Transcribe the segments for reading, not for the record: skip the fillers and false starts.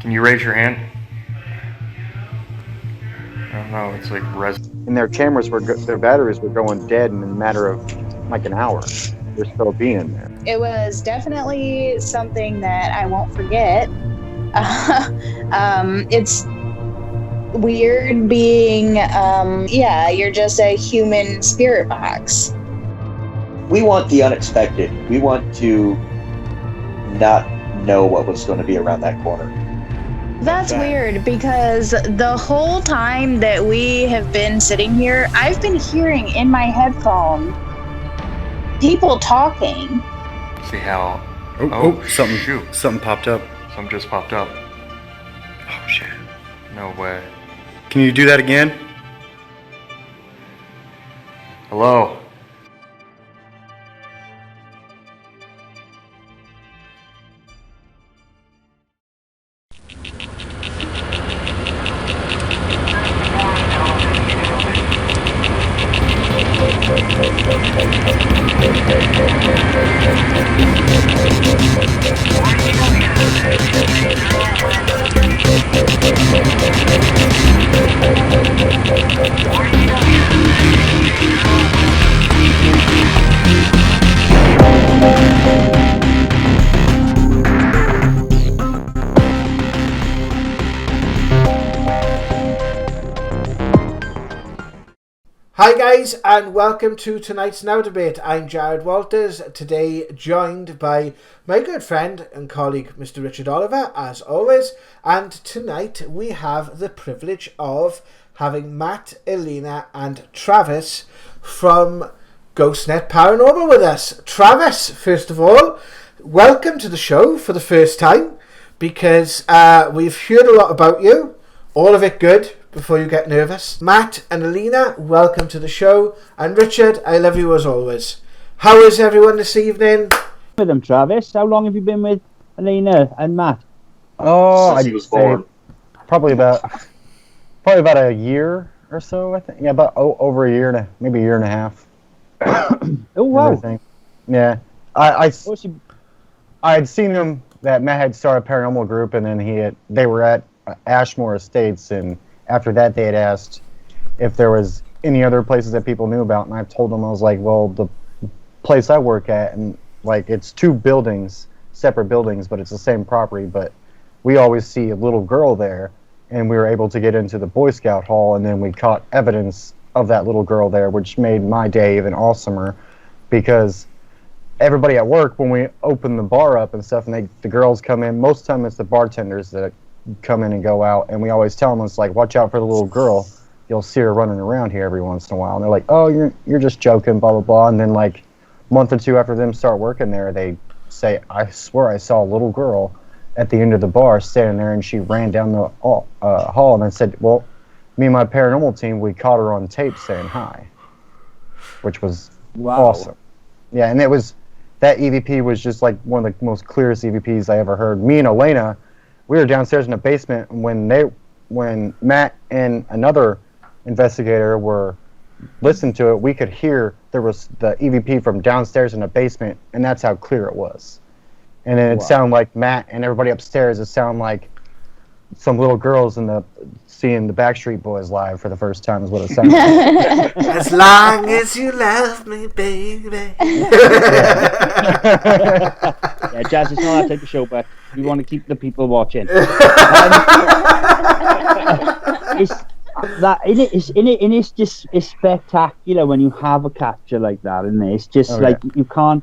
Can you raise your hand? I don't know. It's like And their cameras their batteries were going dead in a matter of like an hour. They're still being there. It was definitely something that I won't forget. It's weird being, you're just a human spirit box. We want the unexpected. We want to not know what was going to be around that corner. That's weird because the whole time that we have been sitting here, I've been hearing in my headphone people talking. See how? Something popped up. Something just popped up. Oh shit! No way. Can you do that again? Hello. Hi guys, and welcome to tonight's Now Debate. I'm Jared Walters, today joined by my good friend and colleague Mr. Richard Oliver, as always, and tonight we have the privilege of having Matt, Eleena and Travis from Ghostnet Paranormal with us. Travis, first of all, welcome to the show for the first time, because we've heard a lot about you, all of it good, before you get nervous. Matt and Eleena, welcome to the show. And Richard, I love you as always. How is everyone this evening? With them, Travis. How long have you been with Eleena and Matt? Oh, Since he was born. Probably about a year or so, I think. Yeah, about over a year, maybe a year and a half. Oh wow! Yeah, I had seen him that Matt had started a paranormal group, and then they were at Ashmore Estates, and after that, they had asked if there was any other places that people knew about, and I told them, I was like, well, the place I work at, and like it's two buildings, separate buildings, but it's the same property, but we always see a little girl there, and we were able to get into the Boy Scout hall, and then we caught evidence of that little girl there, which made my day even awesomer, because everybody at work, when we open the bar up and stuff, and the girls come in, most of the time it's the bartenders that come in and go out, and we always tell them, it's like, watch out for the little girl, you'll see her running around here every once in a while, and they're like, oh, you're just joking, blah blah blah, and then like a month or two after them start working there, they say, I swear I saw a little girl at the end of the bar standing there, and she ran down the hall, and I said, well, me and my paranormal team, we caught her on tape saying hi, which was awesome. Yeah, and that EVP was just like one of the most clearest EVPs I ever heard. Me and Eleena, we were downstairs in the basement when Matt and another investigator were listening to it. We could hear there was the EVP from downstairs in the basement, and that's how clear it was. And then it sounded like Matt and everybody upstairs. It sounded like some little girls seeing the Backstreet Boys live for the first time is what it sounded like. As long as you love me, baby. Yeah, Jazz, it's not our type of show, but we want to keep the people watching. It's just spectacular when you have a capture like that, and it's just you can't.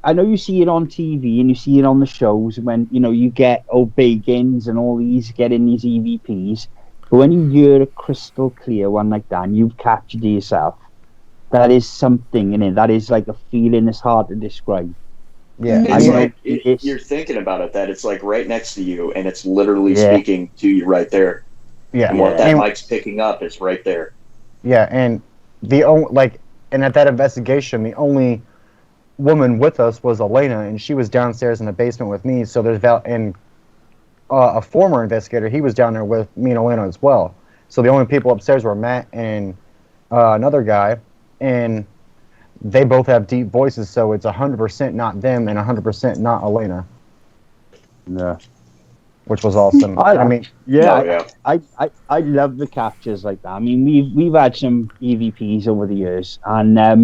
I know you see it on TV and you see it on the shows when you get O'Bagins and all these getting these EVPs, but when you hear a crystal clear one like that and you've captured it yourself, that is something in it. That is like a feeling that's hard to describe. Yeah, it's you're thinking about it, that it's like right next to you, and it's literally speaking to you right there. Yeah, and what that mic's picking up is right there. Yeah, and and at that investigation, the only woman with us was Eleena, and she was downstairs in the basement with me. So there's a former investigator, he was down there with me and Eleena as well. So the only people upstairs were Matt and another guy, and they both have deep voices, so it's 100% not them and 100% not Eleena. Yeah. which was awesome. I mean, yeah, I love the captures like that. I mean, we've had some EVPs over the years, and I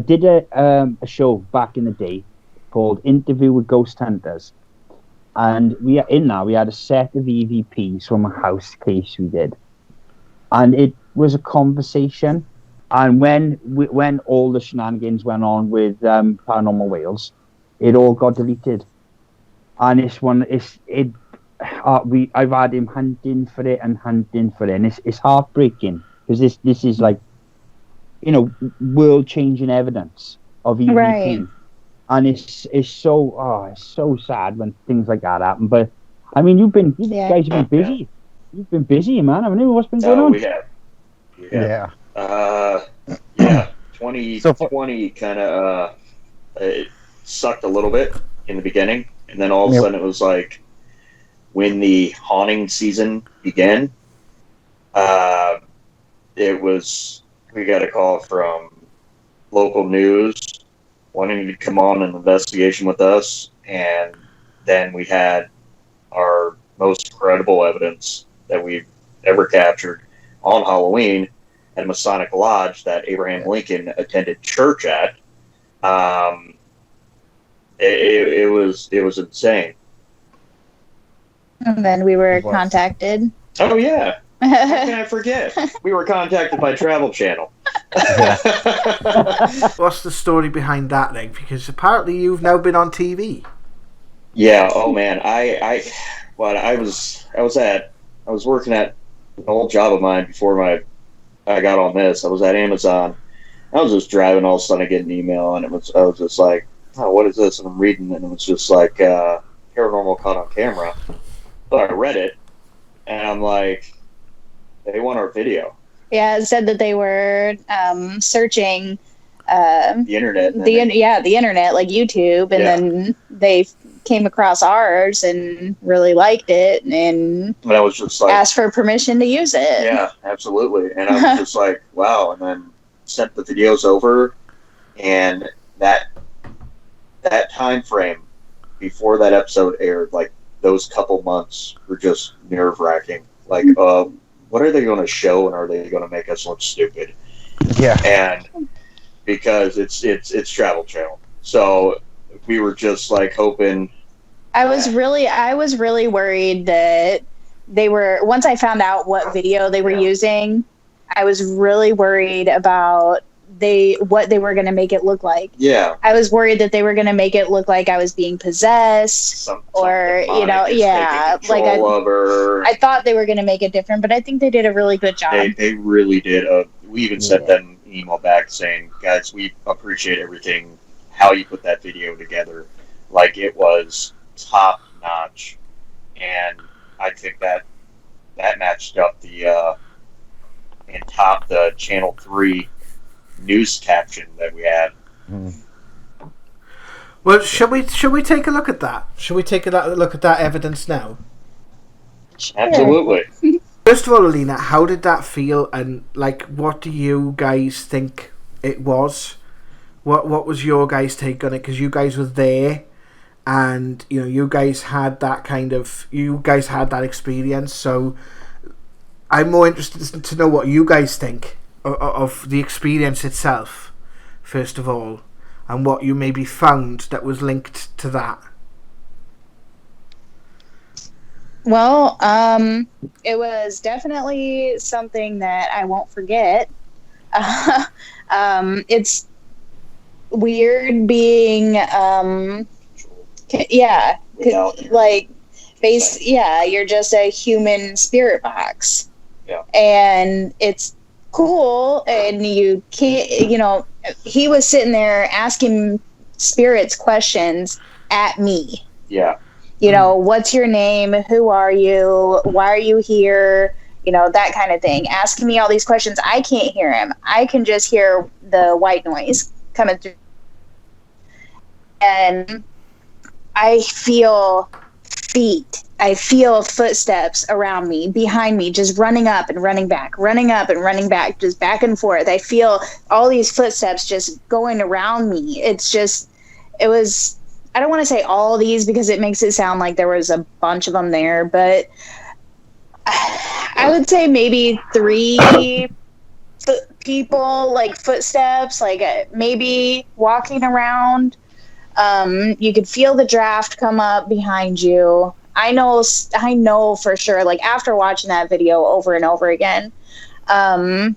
did a show back in the day called Interview with Ghost Hunters, and we had a set of EVPs from a house case we did, and it was a conversation. And when all the shenanigans went on with Paranormal Wales, it all got deleted. And I've had him hunting for it, and it's heartbreaking because this is like, world changing evidence of EVP, Right. and it's so sad when things like that happen. But I mean, you guys have been busy. You've been busy, man. I mean, what's been going on? We have. yeah. 2020 kind of it sucked a little bit in the beginning, and then all of a sudden it was like when the haunting season began. We got a call from local news wanting to come on an investigation with us, and then we had our most credible evidence that we've ever captured on Halloween at a Masonic lodge that Abraham Lincoln attended church at. It was insane. And then we were contacted. Oh yeah, how can I forget? We were contacted by Travel Channel. What's the story behind that then? Because apparently you've now been on TV. Yeah. Oh man, I was working at an old job of mine before I got on this. I was at Amazon. I was just driving, all of a sudden I get an email, and I was just like, oh, what is this? And I'm reading, and it was just like Paranormal Caught on camera. So I read it, and I'm like, they want our video. Yeah, it said that they were searching The internet. the internet, like YouTube, and then they came across ours and really liked it, and I was just like, asked for permission to use it. yeah, absolutely. And I was just like, wow. And then sent the videos over, and that time frame before that episode aired, like those couple months were just nerve-wracking. Like, what are they going to show, and are they going to make us look stupid? Yeah. And because it's Travel Channel, so we were just like hoping. I was really worried that they were, once I found out what video they were using, I was really worried about what they were going to make it look like. Yeah. I was worried that they were going to make it look like I was being possessed, or like I thought they were going to make it different, but I think they did a really good job. They really did. We even sent them an email back saying, guys, we appreciate everything, how you put that video together. Like, it was top notch, and I think that matched up and topped the Channel 3 news caption that we had. Well, shall we take a look at that? Shall we take a look at that evidence now? Absolutely. First of all, Eleena, how did that feel, and like, what do you guys think it was? What was your guys' take on it? Because you guys were there, and you guys had that experience. So I'm more interested to know what you guys think of the experience itself, first of all, and what you maybe found that was linked to that. Well, it was definitely something that I won't forget. It's weird being, you're just a human spirit box. Yeah. And it's cool, and you can't, he was sitting there asking spirits questions at me. Yeah. What's your name? Who are you? Why are you here? That kind of thing. Asking me all these questions. I can't hear him. I can just hear the white noise coming through. And I feel feet. I feel footsteps around me, behind me, just running up and running back, just back and forth. I feel all these footsteps just going around me. I don't want to say all of these because it makes it sound like there was a bunch of them there, but I would say maybe 3 people, like footsteps, like maybe walking around. You could feel the draft come up behind you. I know for sure, like after watching that video over and over again, I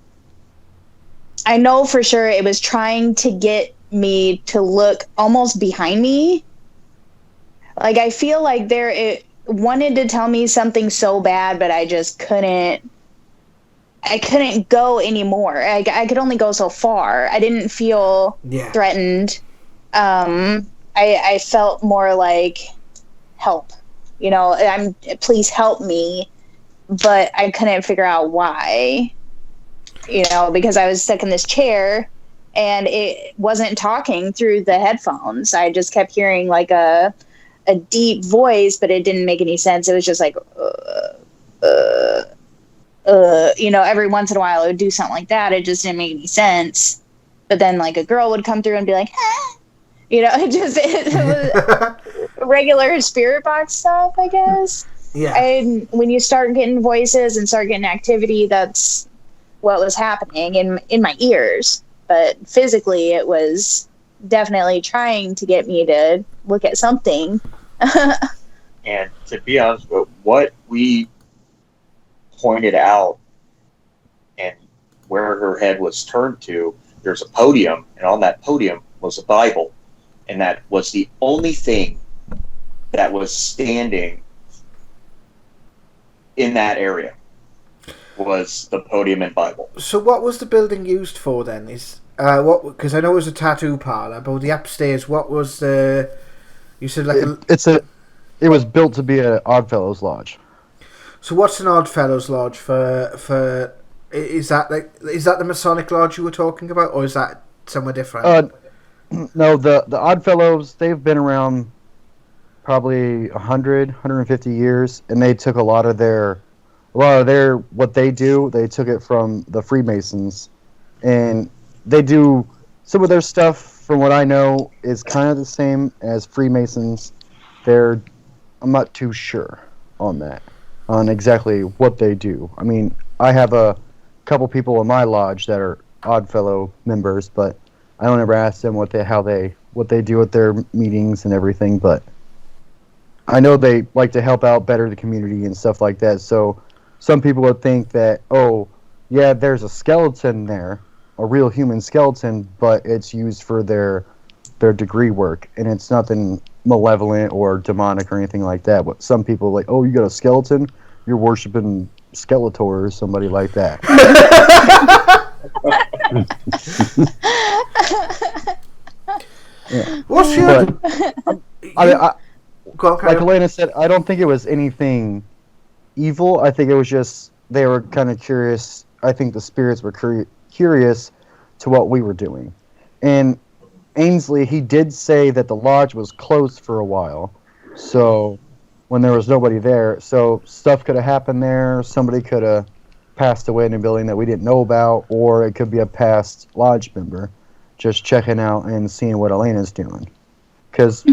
know for sure it was trying to get me to look almost behind me. Like I feel like it wanted to tell me something so bad, but I just couldn't. I couldn't go anymore. I could only go so far. I didn't feel threatened. I felt more like help. Please help me, but I couldn't figure out why. Because I was stuck in this chair and it wasn't talking through the headphones. I just kept hearing like a deep voice, but it didn't make any sense. It was just like, every once in a while it would do something like that. It just didn't make any sense. But then like a girl would come through and be like, ah! It was regular spirit box stuff, I guess. Yeah. And when you start getting voices and start getting activity, that's what was happening in my ears. But physically, it was definitely trying to get me to look at something. And to be honest, with what we pointed out and where her head was turned to, there's a podium, and on that podium was a Bible. And that was the only thing that was standing in that area, was the podium and Bible. So what was the building used for then? Because I know it was a tattoo parlor, but the upstairs, what was the? You said like it was built to be an Oddfellows Lodge. So what's an Oddfellows Lodge for? Is that the Masonic Lodge you were talking about, or is that somewhere different? No, the Oddfellows, they've been around probably 150 years, and they took a lot of their what they do. They took it from the Freemasons, and they do some of their stuff. From what I know, is kind of the same as Freemasons. I'm not too sure on exactly what they do. I mean, I have a couple people in my lodge that are Oddfellow members, but I don't ever ask them what they do at their meetings and everything, but I know they like to help out better the community and stuff like that. So some people would think that, oh, yeah, there's a skeleton there, a real human skeleton, but it's used for their degree work, and it's nothing malevolent or demonic or anything like that. But some people are like, oh, you got a skeleton? You're worshiping Skeletor or somebody like that. Yeah. What's your? Like Eleena said, I don't think it was anything evil. I think it was just they were kind of curious. I think the spirits were curious to what we were doing. And Ainsley, he did say that the lodge was closed for a while. So when there was nobody there, so stuff could have happened there. Somebody could have passed away in a building that we didn't know about, or it could be a past lodge member just checking out and seeing what Elena's doing. Because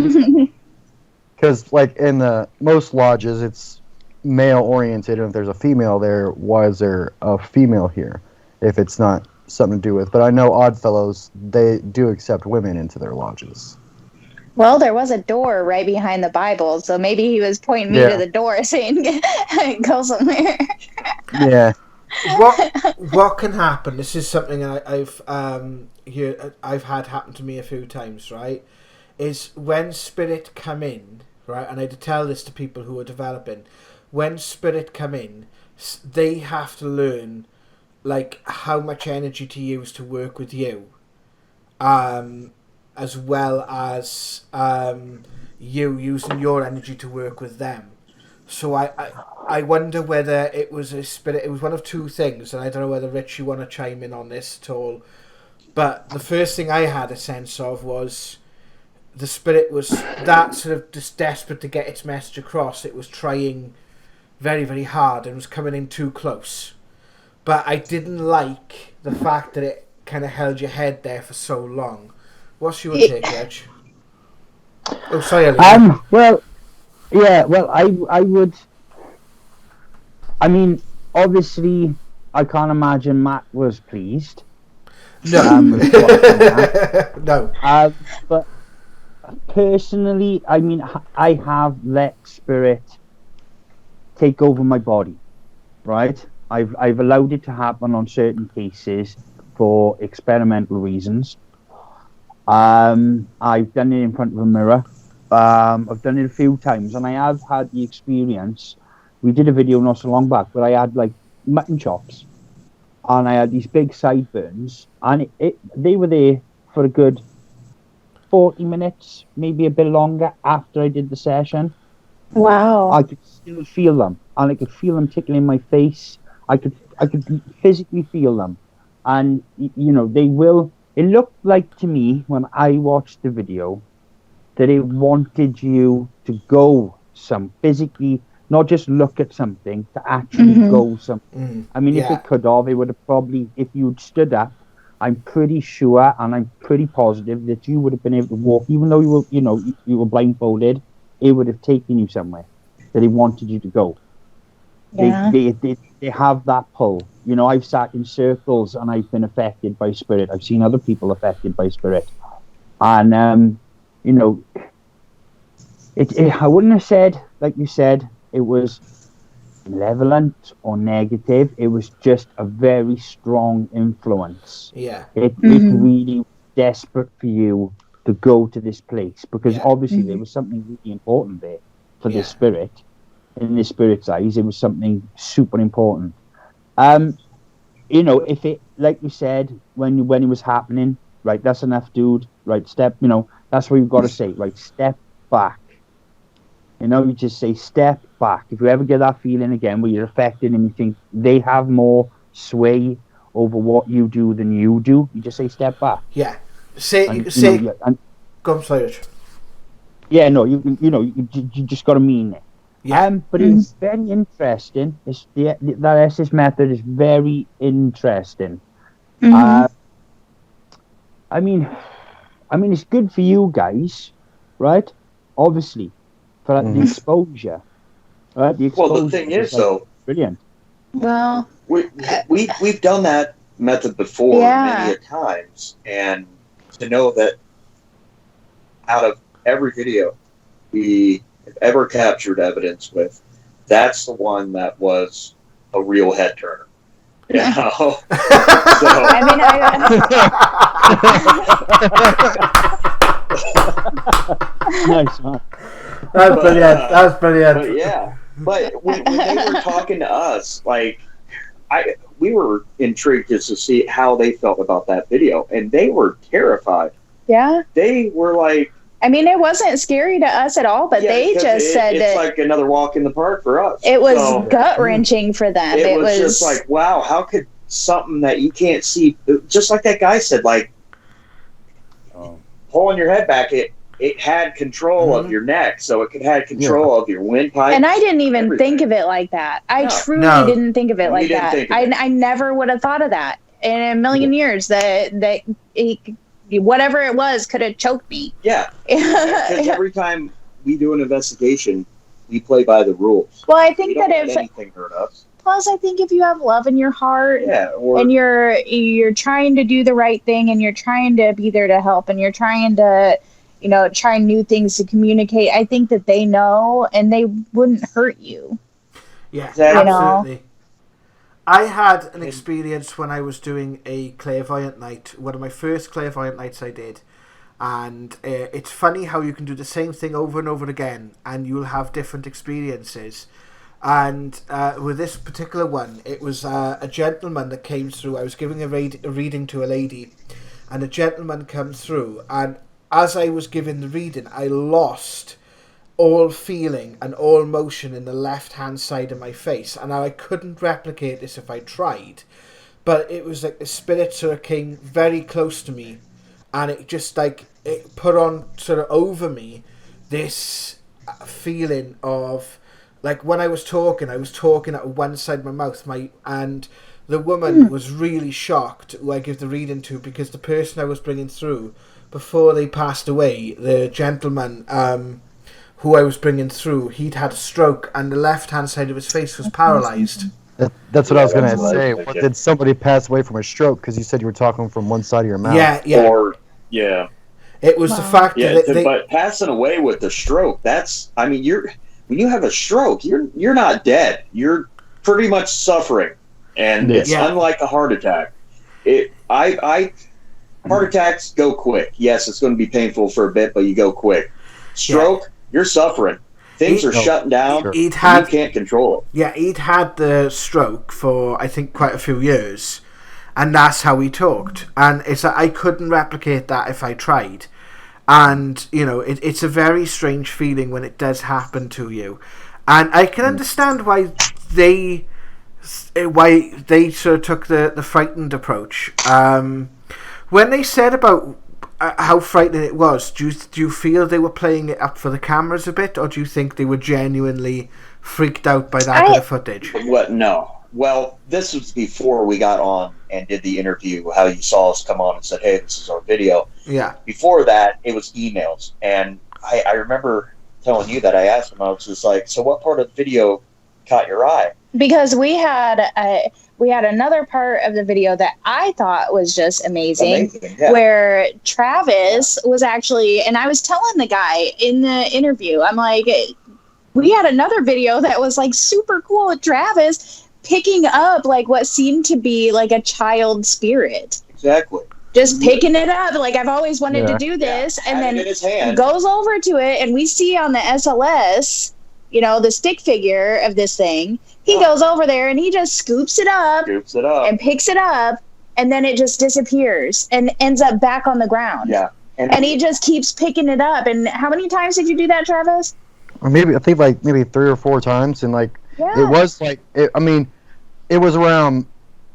like in the most lodges, it's male oriented, and if there's a female there, why is there a female here if it's not something to do with? But I know Oddfellows, they do accept women into their lodges. Well, there was a door right behind the Bible, so maybe he was pointing me to the door saying, go somewhere. Yeah. What can happen? This is something I've had happen to me a few times, right? Is when spirit come in, right? And I had to tell this to people who are developing. When spirit come in, they have to learn like how much energy to use to work with you, as well as you using your energy to work with them. So I wonder whether it was a spirit. It was one of two things, and I don't know whether Rich, you want to chime in on this at all. But the first thing I had a sense of was the spirit was that sort of just desperate to get its message across. It was trying very, very hard and was coming in too close. But I didn't like the fact that it kind of held your head there for so long. What's your take, Reg? Oh, sorry, Eleena. Well, yeah. Well, I would. I mean, obviously, I can't imagine Matt was pleased. No. With what's going on. No. But personally, I mean, I have let spirit take over my body, right? I've allowed it to happen on certain cases for experimental reasons. I've done it in front of a mirror. I've done it a few times, and I have had the experience. We did a video not so long back where I had like mutton chops, and I had these big sideburns, and they were there for a good 40 minutes, maybe a bit longer after I did the session. Wow. I could still feel them, and I could feel them tickling my face. I could physically feel them, and you know, they will. It looked like to me when I watched the video that it wanted you to go physically, not just look at something, to actually go something. I mean, if it could have, it would have probably, if you'd stood up, I'm pretty sure and I'm pretty positive that you would have been able to walk, even though you were blindfolded. It would have taken you somewhere that it wanted you to go. Yeah. They have that pull. You know, I've sat in circles and I've been affected by spirit. I've seen other people affected by spirit, and you know, I wouldn't have said, like you said, it was malevolent or negative. It was just a very strong influence. Yeah. It really was desperate for you to go to this place, because obviously there was something really important there for this spirit. In this spirit's eyes, it was something super important. You know, if it, like you said, when it was happening, right, that's enough, dude. Right, that's what you've got to say. Right, step back. You know, you just say step back. If you ever get that feeling again where you're affected and you think they have more sway over what you do than you do, you just say step back. Yeah. Go on, sorry, Rich. Yeah, no, you just got to mean it. Yeah. But it's very interesting. That estis method is very interesting. I mean, it's good for you guys, right? Obviously, for the exposure, right? Well, the thing is, though, brilliant. Well, we've done that method before many a times, and to know that out of every video we have ever captured evidence with, that's the one that was a real head turner. You know? So, I mean, Nice, man. That's brilliant. That's brilliant. But yeah, but when they were talking to us, like, we were intrigued just to see how they felt about that video, and they were terrified. Yeah. They were like, I mean, it wasn't scary to us at all, but they just said it's like another walk in the park for us. It was gut-wrenching for them. It was just like, wow, how could something that you can't see, just like that guy said, like, pulling your head back, it had control of your neck, so it could have control of your windpipe. And I didn't even think of it like that. I truly didn't think of it like that. I never would have thought of that in a million years, that whatever it was could have choked me. Yeah. Because every time we do an investigation, we play by the rules. Well, I think that if anything hurt us. Plus, I think if you have love in your heart, and you're trying to do the right thing, and you're trying to be there to help, and you're trying to, try new things to communicate, I think that they know, and they wouldn't hurt you. Yeah, absolutely. I had an experience when I was doing a clairvoyant night, one of my first clairvoyant nights I did. And it's funny how you can do the same thing over and over again, and you'll have different experiences. And with this particular one, it was a gentleman that came through. I was giving a reading to a lady, and a gentleman came through. And as I was giving the reading, I lost all feeling and all motion in the left-hand side of my face. And I couldn't replicate this if I tried. But it was like the spirit sort of came very close to me, and it just like, it put on sort of over me this feeling of, like, when I was talking at one side of my mouth, and the woman was really shocked who I give the reading to, because the person I was bringing through before they passed away, the gentleman who I was bringing through, he'd had a stroke and the left-hand side of his face was paralyzed. That's what I was going to that's what I say. was thinking. Did somebody pass away from a stroke? Because you said you were talking from one side of your mouth. Yeah. Or, yeah. It was the fact that but passing away with the stroke, when you have a stroke, you're not dead. You're pretty much suffering. And it's unlike a heart attack. Heart attacks go quick. Yes, it's going to be painful for a bit, but you go quick. Stroke, you're suffering. Things are shutting down. You can't control it. Yeah, he'd had the stroke for, I think, quite a few years. And that's how he talked. And it's like, I couldn't replicate that if I tried. And, you know, it's a very strange feeling when it does happen to you. And I can understand why they sort of took the frightened approach. When they said about how frightening it was, do you feel they were playing it up for the cameras a bit, or do you think they were genuinely freaked out by that bit of footage? What? No. Well, this was before we got on and did the interview, how you saw us come on and said, hey, this is our video. Yeah. Before that, it was emails. And I remember telling you that I asked him, I was just like, so what part of the video caught your eye? Because we had another part of the video that I thought was just amazing yeah. Where Travis was actually, and I was telling the guy in the interview, I'm like, we had another video that was like super cool with Travis picking up like what seemed to be like a child spirit. Exactly. Just picking it up, like I've always wanted to do this, and then in his hand. Goes over to it, and we see on the SLS, you know, the stick figure of this thing. He goes over there and he just scoops it up and picks it up, and then it just disappears and ends up back on the ground. Yeah. And he just keeps picking it up. And how many times did you do that, Travis? Or I think maybe 3 or 4 times, and it was it was around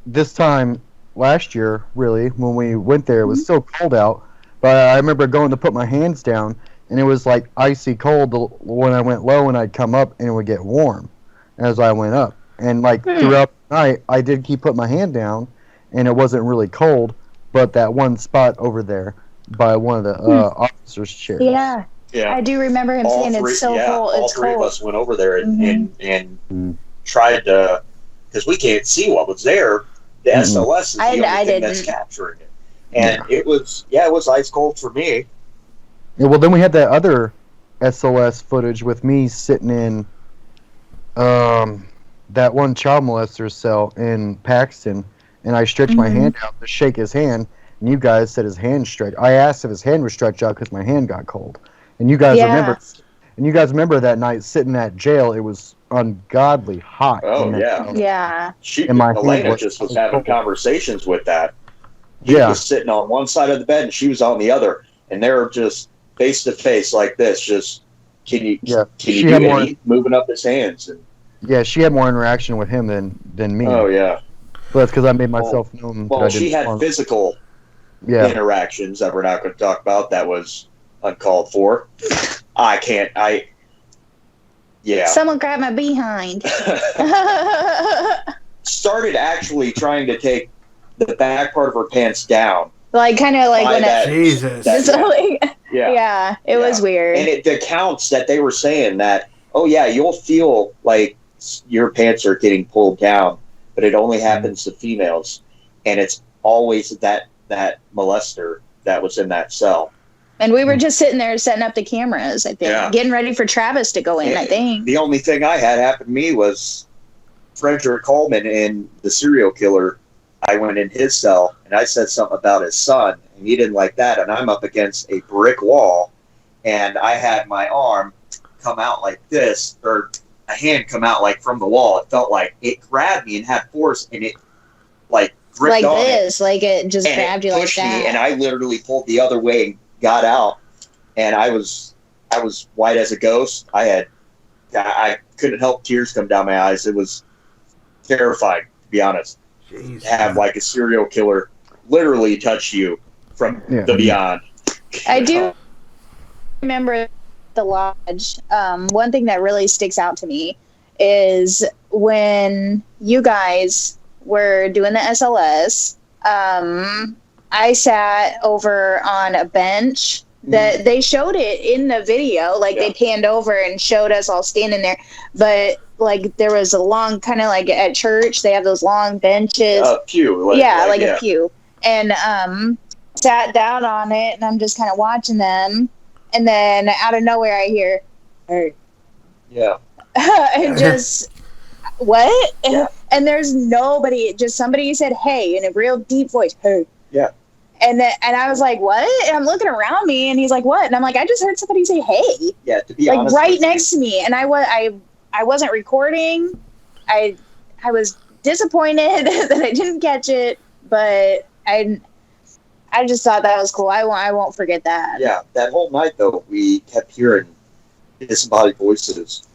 this time last year, really, when we went there. It was still cold out, but I remember going to put my hands down, and it was like icy cold when I went low, and I'd come up, and it would get warm as I went up. And throughout the night, I did keep putting my hand down, and it wasn't really cold, but that one spot over there by one of the officers' chairs. Yeah. I do remember him saying it's so cold. All three of us went over there and tried to, because we can't see what was there. The SLS is the only thing that's capturing it. And it was ice cold for me. Yeah, well, then we had that other SLS footage with me sitting in that one child molester's cell in Paxton, and I stretched my hand out to shake his hand, and you guys said his hand stretched. I asked if his hand was stretched out because my hand got cold, and you guys remember. And you guys remember that night sitting in that jail? It was ungodly hot. Oh yeah, yeah. Eleena just was having conversations with that. She was sitting on one side of the bed, and she was on the other, and they were just face to face like this. Just can you do any moving up his hands? And she had more interaction with him than me. Oh yeah, but that's because I made myself known. Well, she had physical interactions that we're not going to talk about. That was uncalled for. Someone grabbed my behind. Started actually trying to take the back part of her pants down. Kind of like when Jesus. It was weird. And the counts that they were saying that, you'll feel like your pants are getting pulled down, but it only happens to females. And it's always that molester that was in that cell. And we were just sitting there setting up the cameras, I think, getting ready for Travis to go in, I think. The only thing I had happen to me was Frederick Coleman in The Serial Killer. I went in his cell, and I said something about his son, and he didn't like that, and I'm up against a brick wall, and I had my arm come out like this, or a hand come out from the wall. It felt like it grabbed me and had force, and it gripped on this, it just grabbed you like that. Me, and I literally pulled the other way and got out, and I was white as a ghost. I couldn't help tears come down my eyes. It was terrifying, to be honest. Jeez. To have a serial killer literally touch you from the beyond. I do remember the lodge. One thing that really sticks out to me is when you guys were doing the SLS. I sat over on a bench that they showed it in the video. Like they panned over and showed us all standing there. But like there was a long kind of like at church, they have those long benches. Pew. Like a pew. And sat down on it and I'm just kind of watching them. And then out of nowhere I hear, hey. Yeah. And just what? Yeah. And there's nobody, just somebody said hey in a real deep voice. Hey. Yeah. And I was like, what? And I'm looking around me and he's like, what? And I'm like, I just heard somebody say hey. Yeah, to be like honest, right next to me. And I wasn't recording. I was disappointed that I didn't catch it, but I just thought that was cool. I won't forget that. Yeah, that whole night though, we kept hearing disembodied voices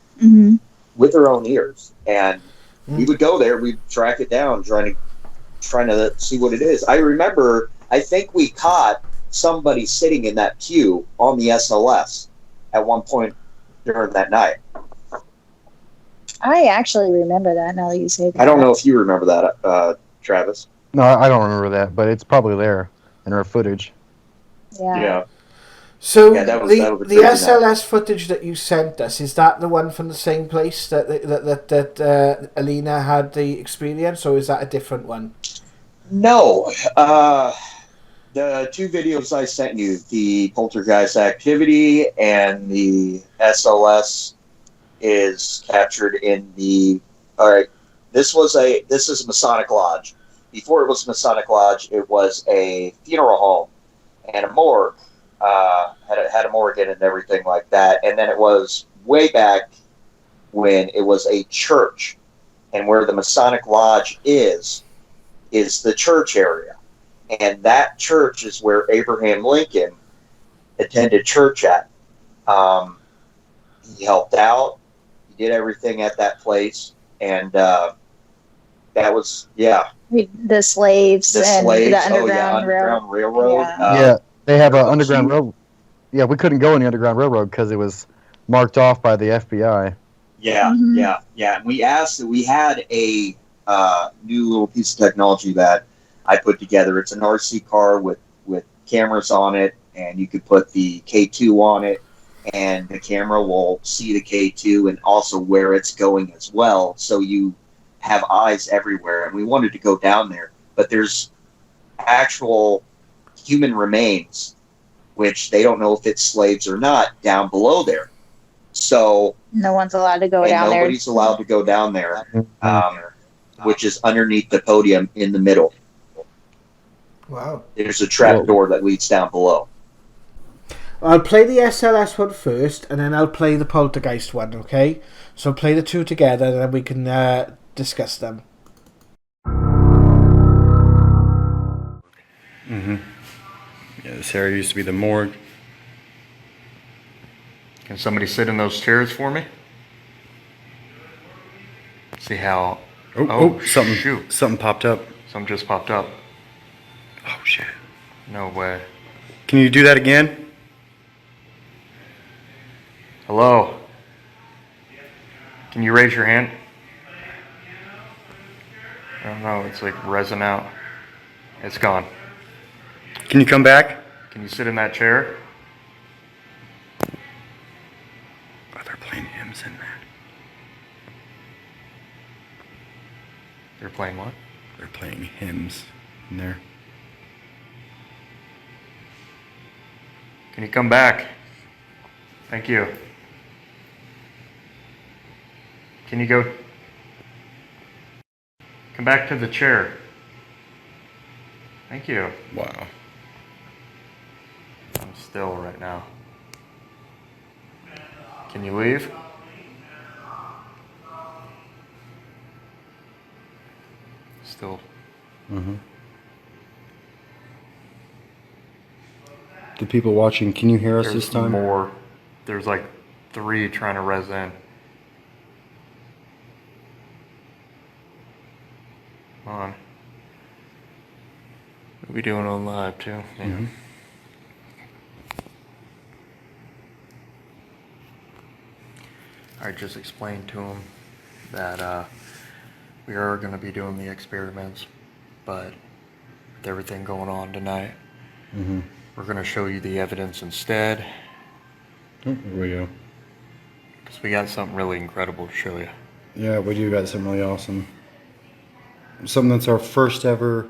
with our own ears, and we would go there, we'd track it down, trying to see what it is. I remember, I think we caught somebody sitting in that pew on the SLS at one point during that night. I actually remember that now that you say that. I don't know if you remember that, Travis. No, I don't remember that, but it's probably there in our footage. Yeah. So that was a the crazy SLS night. footage that you sent us, is that the one from the same place that Eleena had the experience, or is that a different one? No. The two videos I sent you, the poltergeist activity and the SLS, is captured in the... All right, this is a Masonic Lodge. Before it was a Masonic Lodge, it was a funeral home and a morgue. Had a morgue in it and everything like that. And then it was way back when it was a church. And where the Masonic Lodge is the church area. And that church is where Abraham Lincoln attended church at. He helped out. He did everything at that place. And that was, The slaves and the Underground Railroad. Yeah. They have an underground railroad. Yeah, we couldn't go in the underground railroad because it was marked off by the FBI. Yeah. And we had a new little piece of technology that I put together. It's an RC car with cameras on it, and you could put the K2 on it, and the camera will see the K2 and also where it's going as well. So you have eyes everywhere. And we wanted to go down there, but there's actual human remains, which they don't know if it's slaves or not, down below there. So no one's allowed to go down there. Nobody's allowed to go down there, which is underneath the podium in the middle. Wow. There's a trap door that leads down below. I'll play the SLS one first, and then I'll play the poltergeist one, okay? So play the two together, and then we can discuss them. Yeah, this area used to be the morgue. Can somebody sit in those chairs for me? See how... Something popped up. Something just popped up. Oh, shit. No way. Can you do that again? Hello? Can you raise your hand? I don't know, it's like resin out. It's gone. Can you come back? Can you sit in that chair? Oh, they're playing hymns in there. They're playing what? They're playing hymns in there. Can you come back? Thank you. Can you go... Come back to the chair. Thank you. Wow. I'm still right now. Can you leave? Still. The people watching, can you hear us this time? More. There's like 3 trying to res in. Come on. We'll be doing it on live too. Yeah. I just explained to them that we are going to be doing the experiments, but with everything going on tonight. Mm-hmm. We're going to show you the evidence instead, Oh, here we go. because we got something really incredible to show you. Yeah, we do got something really awesome. Something that's our first ever.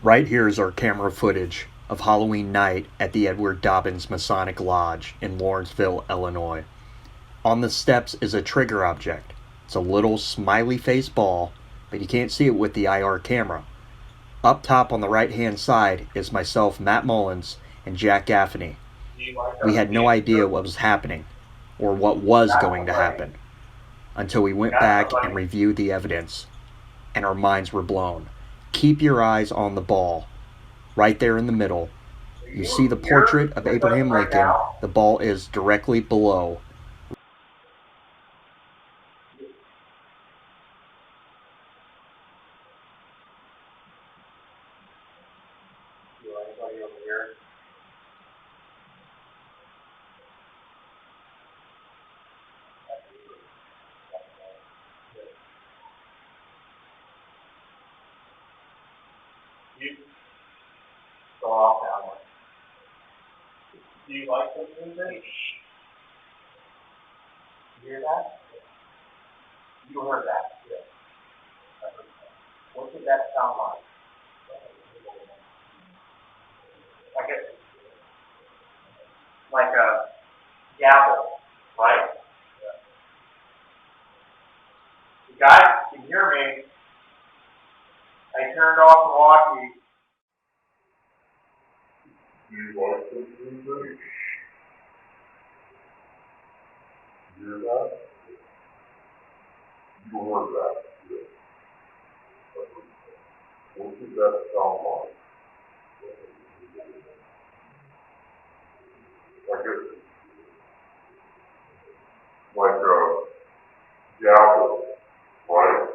Right here is our camera footage of Halloween night at the Edward Dobbins Masonic Lodge in Lawrenceville, Illinois. On the steps is a trigger object. It's a little smiley face ball, but you can't see it with the IR camera. Up top on the right hand side is myself, Matt Mullins, and Jack Gaffney. We had no idea what was happening, or what was going to happen, until we went back and reviewed the evidence, and our minds were blown. Keep your eyes on the ball. Right there in the middle, you see the portrait of Abraham Lincoln. The ball is directly below. Go off that one. Do you like this music? You hear that? You heard that? Yeah. What did that sound like? Like a gavel, right? You guys can hear me. I turned off the walkie. Do you like this music? You hear that? You heard that? Yeah. What did that sound like? Like a gavel, right?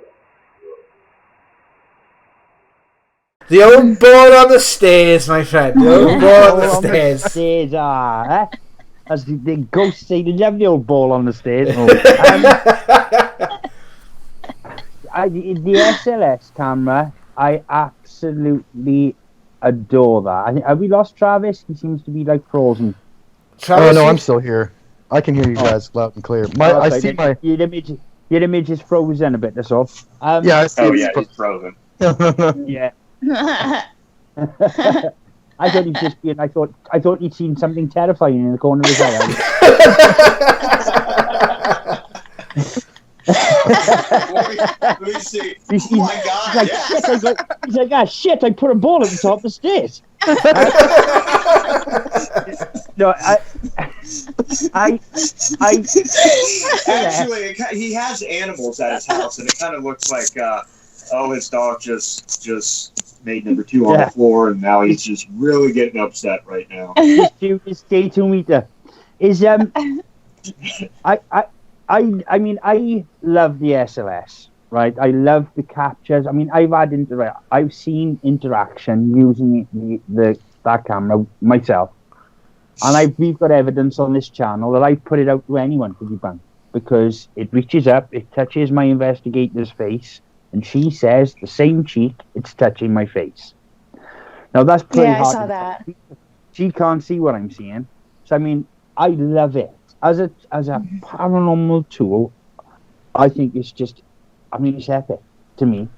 The old ball on the stairs, my friend. The old ball on the stairs. Stairs are, as the ghosts say, they love the old ball on the stairs. The SLS camera, I absolutely adore that. Have we lost Travis? He seems to be like frozen. Travis, no, I'm still here. I can hear you guys loud and clear. I see my. Your image is frozen a bit. That's all. Yeah, I see. Oh yeah, he's frozen. Yeah. I thought he'd just been. I thought he'd seen something terrifying in the corner of his eye. Let me see. Oh my God! He's like, ah, shit! I put a ball at the top of the stairs. No, Actually, he has animals at his house, and it kind of looks like, his dog just made number 2 on the floor, and now he's just really getting upset right now. His K2 meter is I mean, I love the SLS, right? I love the captures. I mean, I've seen interaction using that camera myself, and we've got evidence on this channel that I put it out to anyone to debunk, because it reaches up, it touches my investigator's face, and she says the same cheek, it's touching my face. Now that's pretty hard. Yeah, I saw that. She can't see what I'm seeing, so I mean, I love it. As a paranormal tool, I think it's epic to me.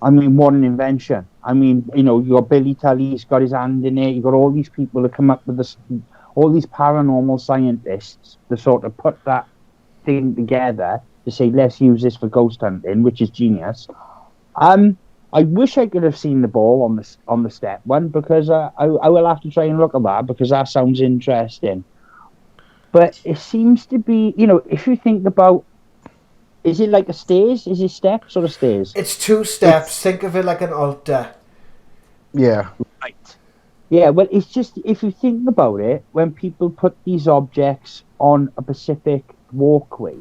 I mean, what an invention. I mean, you got Billy Tully, he's got his hand in it. You got all these people that come up with this, all these paranormal scientists that sort of put that thing together to say, let's use this for ghost hunting, which is genius. I wish I could have seen the ball on the step one, because I will have to try and look at that, because that sounds interesting. But it seems to be, if you think about, is it like a stairs? Is it steps or a stairs? It's 2 steps. Think of it like an altar. Yeah. Right. Yeah, well, it's just, if you think about it, when people put these objects on a specific walkway,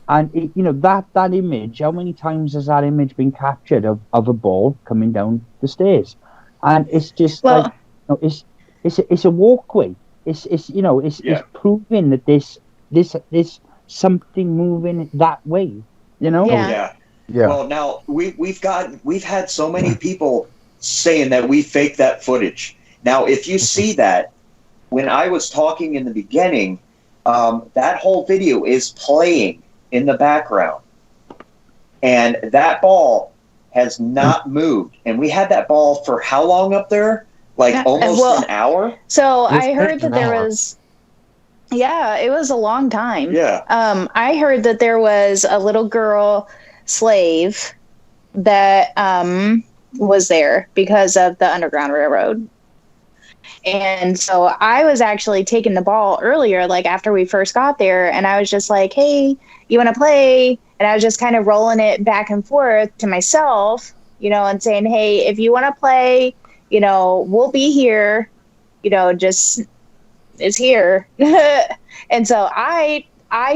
and that image, how many times has that image been captured of a ball coming down the stairs? And it's just it's a walkway. It's proving that there's something moving that way. Yeah. Yeah. Well, now we've had so many people saying that we faked that footage. Now, if you see that, when I was talking in the beginning, that whole video is playing in the background, and that ball has not moved. And we had that ball for how long up there? Like almost an hour. So I heard an that there hour. was. Yeah, it was a long time. Yeah. I heard that there was a little girl slave that was there because of the Underground Railroad. And so I was actually taking the ball earlier, like after we first got there, and I was just like, hey, you want to play? And I was just kind of rolling it back and forth to myself, you know, and saying, hey, if you want to play, you know, we'll be here, you know, just is here. And so I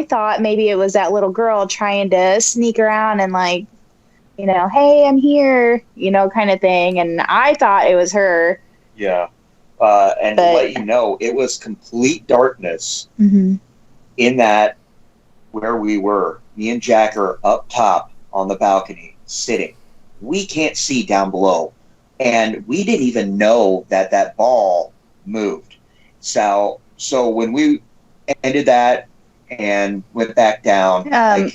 thought maybe it was that little girl trying to sneak around and like, you know, hey, I'm here, you know, kind of thing. And I thought it was her. Yeah. And to let you know, it was complete darkness Mm-hmm. in that where we were. Me and Jack are up top on the balcony sitting. We can't see down below. And we didn't even know that that ball moved. So when we ended that and went back down,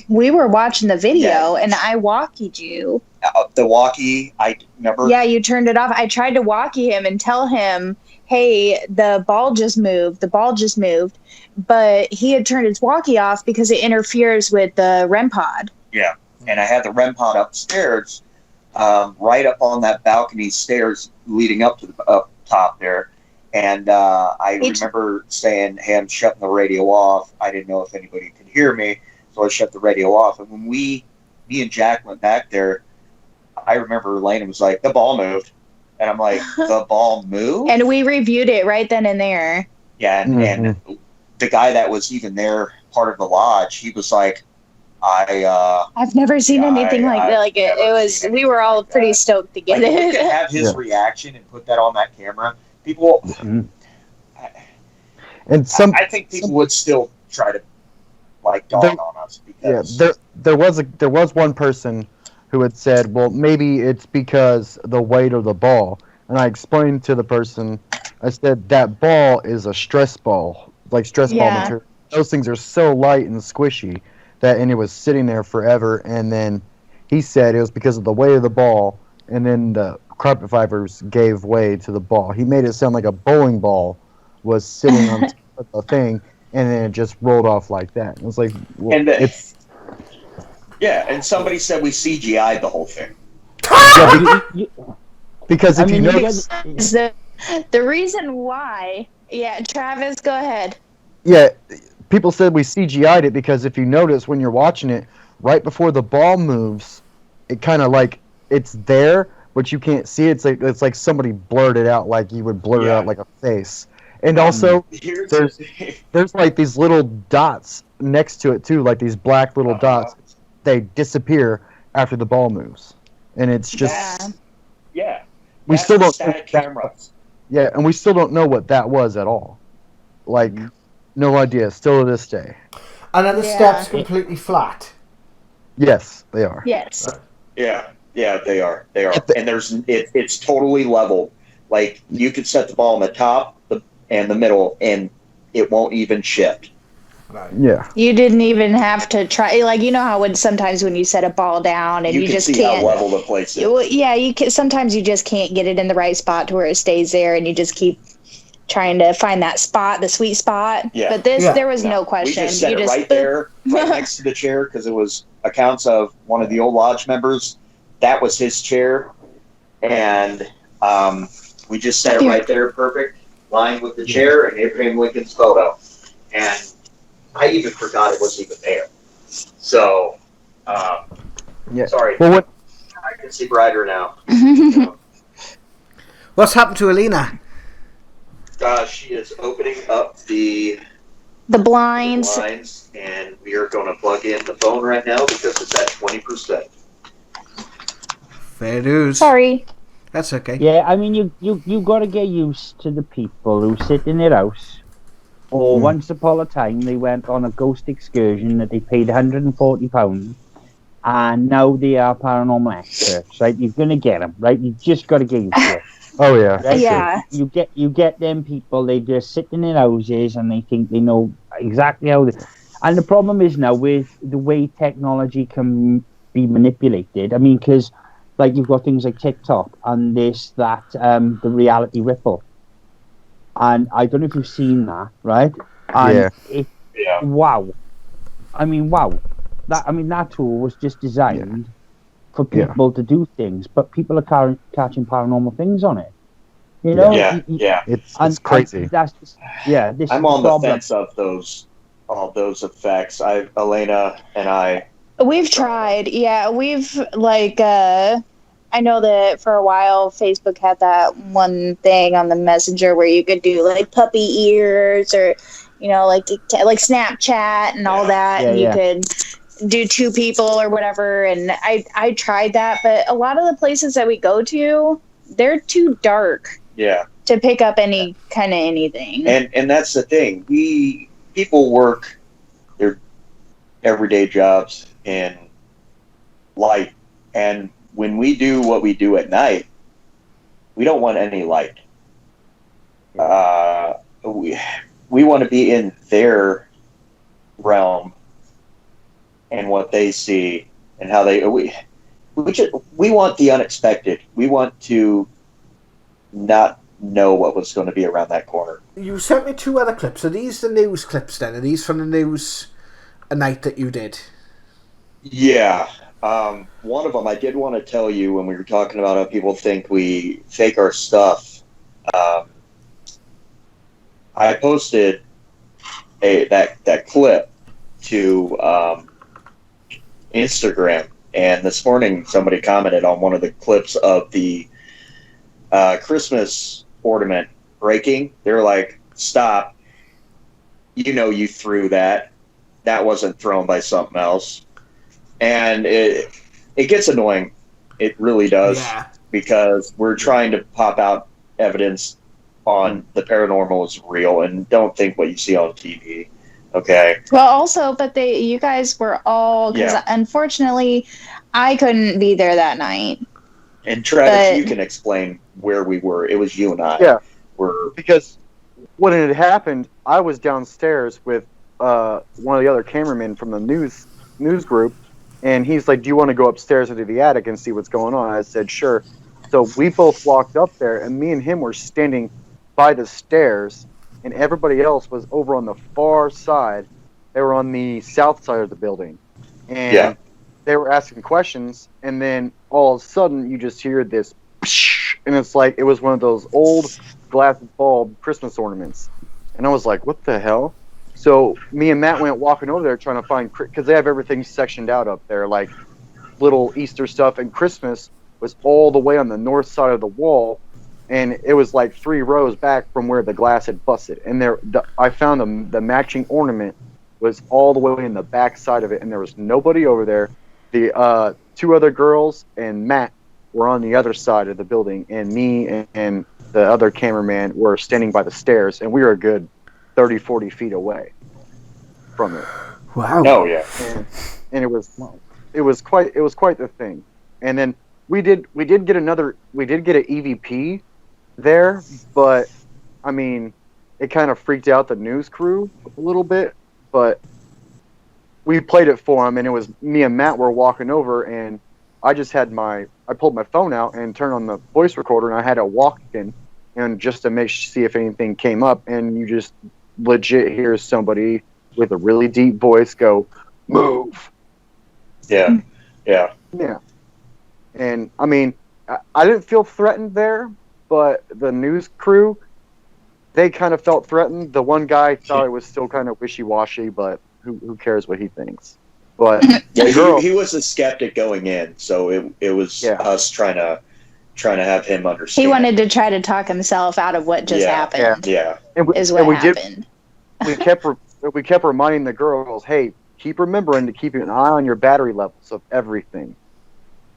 we were watching the video, Yeah. and I walkied you. The walkie, I remember. Yeah, you turned it off. I tried to walkie him and tell him, hey, the ball just moved. The ball just moved. But he had turned his walkie off because it interferes with the REM pod. Yeah, and I had the REM pod upstairs, right up on that balcony stairs leading up to the up top there. And I remember saying, hey, I'm shutting the radio off. I didn't know if anybody could hear me, so I shut the radio off. And when me and Jack went back there, I remember Elena was like, the ball moved. And I'm like, the ball moved? And we reviewed it right then and there. Yeah, and the guy that was even there, part of the lodge, he was like, I've never seen anything like that. Like it was, we were all pretty stoked to get like, it. to have his reaction and put that on that camera. People, And I think people would still try to like dog on us because there was one person who had said, well, maybe it's because the weight of the ball. And I explained to the person, I said, that ball is a stress ball, like stress ball material. Those things are so light and squishy and it was sitting there forever. And then he said it was because of the weight of the ball, and then the carpet fibers gave way to the ball. He made it sound like a bowling ball was sitting on top of the thing, and then it just rolled off like that. It was like, well, and somebody said we CGI'd the whole thing. Because if you notice, the reason why, Travis, go ahead. Yeah, people said we CGI'd it because if you notice when you're watching it, right before the ball moves, it kind of like it's there, but you can't see it. It's like somebody blurred it out, like you would blur it out like a face. And also, there's like these little dots next to it too, like these black little dots. They disappear after the ball moves, and it's just we still don't static cameras. Yeah, and we still don't know what that was at all. Like, no idea. Still to this day. And are the steps completely flat? Yes, they are. Yes. Yeah, they are. They are. And it's totally level. Like, you could set the ball on the top and the middle, and it won't even shift. Right. Yeah. You didn't even have to try. Like, you know how sometimes when you set a ball down and you just can't. How level the place is. Yeah, you can. Sometimes you just can't get it in the right spot to where it stays there, and you just keep trying to find that spot, the sweet spot. Yeah. But there was no question. We just set it right there, right next to the chair, because it was accounts of one of the old lodge members. That was his chair, and we just set it right there, perfect, lined with the chair and Abraham Lincoln's photo. And I even forgot it was even there. So, sorry. Well, I can see brighter now. What's happened to Eleena? She is opening up the blinds, and we are going to plug in the phone right now because it's at 20%. Fair dues. Sorry. That's okay. Yeah, I mean, you got to get used to the people who sit in their house. Or once upon a time, they went on a ghost excursion that they paid £140, and now they are paranormal experts, right? You're gonna get them, right? You just got to get used to it. Oh yeah, Right? Yeah. You get them people. They just sit in their houses and they think they know exactly how. And the problem is now with the way technology can be manipulated. I mean, because like you've got things like TikTok and the reality ripple. And I don't know if you've seen that, right? And yeah. wow. I mean, wow. That tool was just designed for people to do things, but people are catching paranormal things on it. You know? Yeah. It's crazy. This I'm is on the the problem. fence of all those effects. Eleena and I. We've tried. Yeah, we've I know that for a while Facebook had that one thing on the Messenger where you could do like puppy ears or like Snapchat and all that, and you could do two people or whatever. And I tried that, but a lot of the places that we go to, they're too dark. Yeah. To pick up any kind of anything. And that's the thing. People work their everyday jobs in light, and when we do what we do at night, we don't want any light. We want to be in their realm and what they see and how we want the unexpected. We want to not know what was going to be around that corner. You sent me 2 other clips. Are these the news clips then? Are these from the news a night that you did? Yeah. One of them I did want to tell you when we were talking about how people think we fake our stuff. I posted that clip to Instagram, and this morning somebody commented on one of the clips of the Christmas ornament breaking. They're like, "Stop! You threw that. That wasn't thrown by something else." And it gets annoying. It really does, because we're trying to pop out evidence on the paranormal is real, and don't think what you see on TV. Okay. Well, also, but you guys were all, because unfortunately, I couldn't be there that night. And Travis, you can explain where we were. It was you and I. Yeah. Because when it happened, I was downstairs with one of the other cameramen from the news group, and he's like, "Do you want to go upstairs into the attic and see what's going on?" I said, "Sure." So we both walked up there, and me and him were standing by the stairs, and everybody else was over on the far side. They were on the south side of the building, and they were asking questions, and then all of a sudden you just hear this, and it's like it was one of those old glass bulb Christmas ornaments, and I was like, "What the hell?" So me and Matt went walking over there trying to find, because they have everything sectioned out up there, like little Easter stuff, and Christmas was all the way on the north side of the wall, and it was like 3 rows back from where the glass had busted, and I found the matching ornament was all the way in the back side of it, and there was nobody over there. The 2 other girls and Matt were on the other side of the building, and me and the other cameraman were standing by the stairs, and we were a good 30-40 feet away from it. Wow. Oh yeah. And it was quite the thing. And then we did get an EVP there, but I mean, it kind of freaked out the news crew a little bit, but we played it for them, and it was me and Matt were walking over, and I pulled my phone out and turned on the voice recorder, and I had it walking, and just to see if anything came up, and you just legit hear somebody with a really deep voice go, "Move." Yeah. And I mean, I didn't feel threatened there, but the news crew, they kind of felt threatened. The one guy thought it was still kind of wishy-washy, but who cares what he thinks? But he was a skeptic going in, so it was us trying to have him understand. He wanted to try to talk himself out of what just happened. Yeah. Is what happened. We kept reminding the girls, "Hey, keep remembering to keep an eye on your battery levels of everything."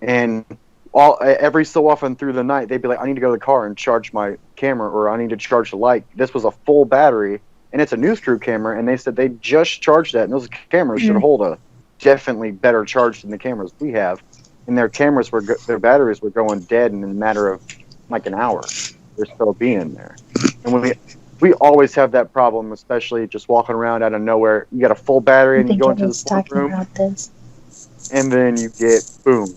And every so often through the night, they'd be like, "I need to go to the car and charge my camera," or "I need to charge the light." This was a full battery, and it's a news crew camera, and they said they just charged that, and those cameras should hold a definitely better charged than the cameras we have, and their batteries were going dead in a matter of like an hour. They're still being there, and we always have that problem, especially just walking around out of nowhere. You got a full battery and you go into this one room, and then you get boom,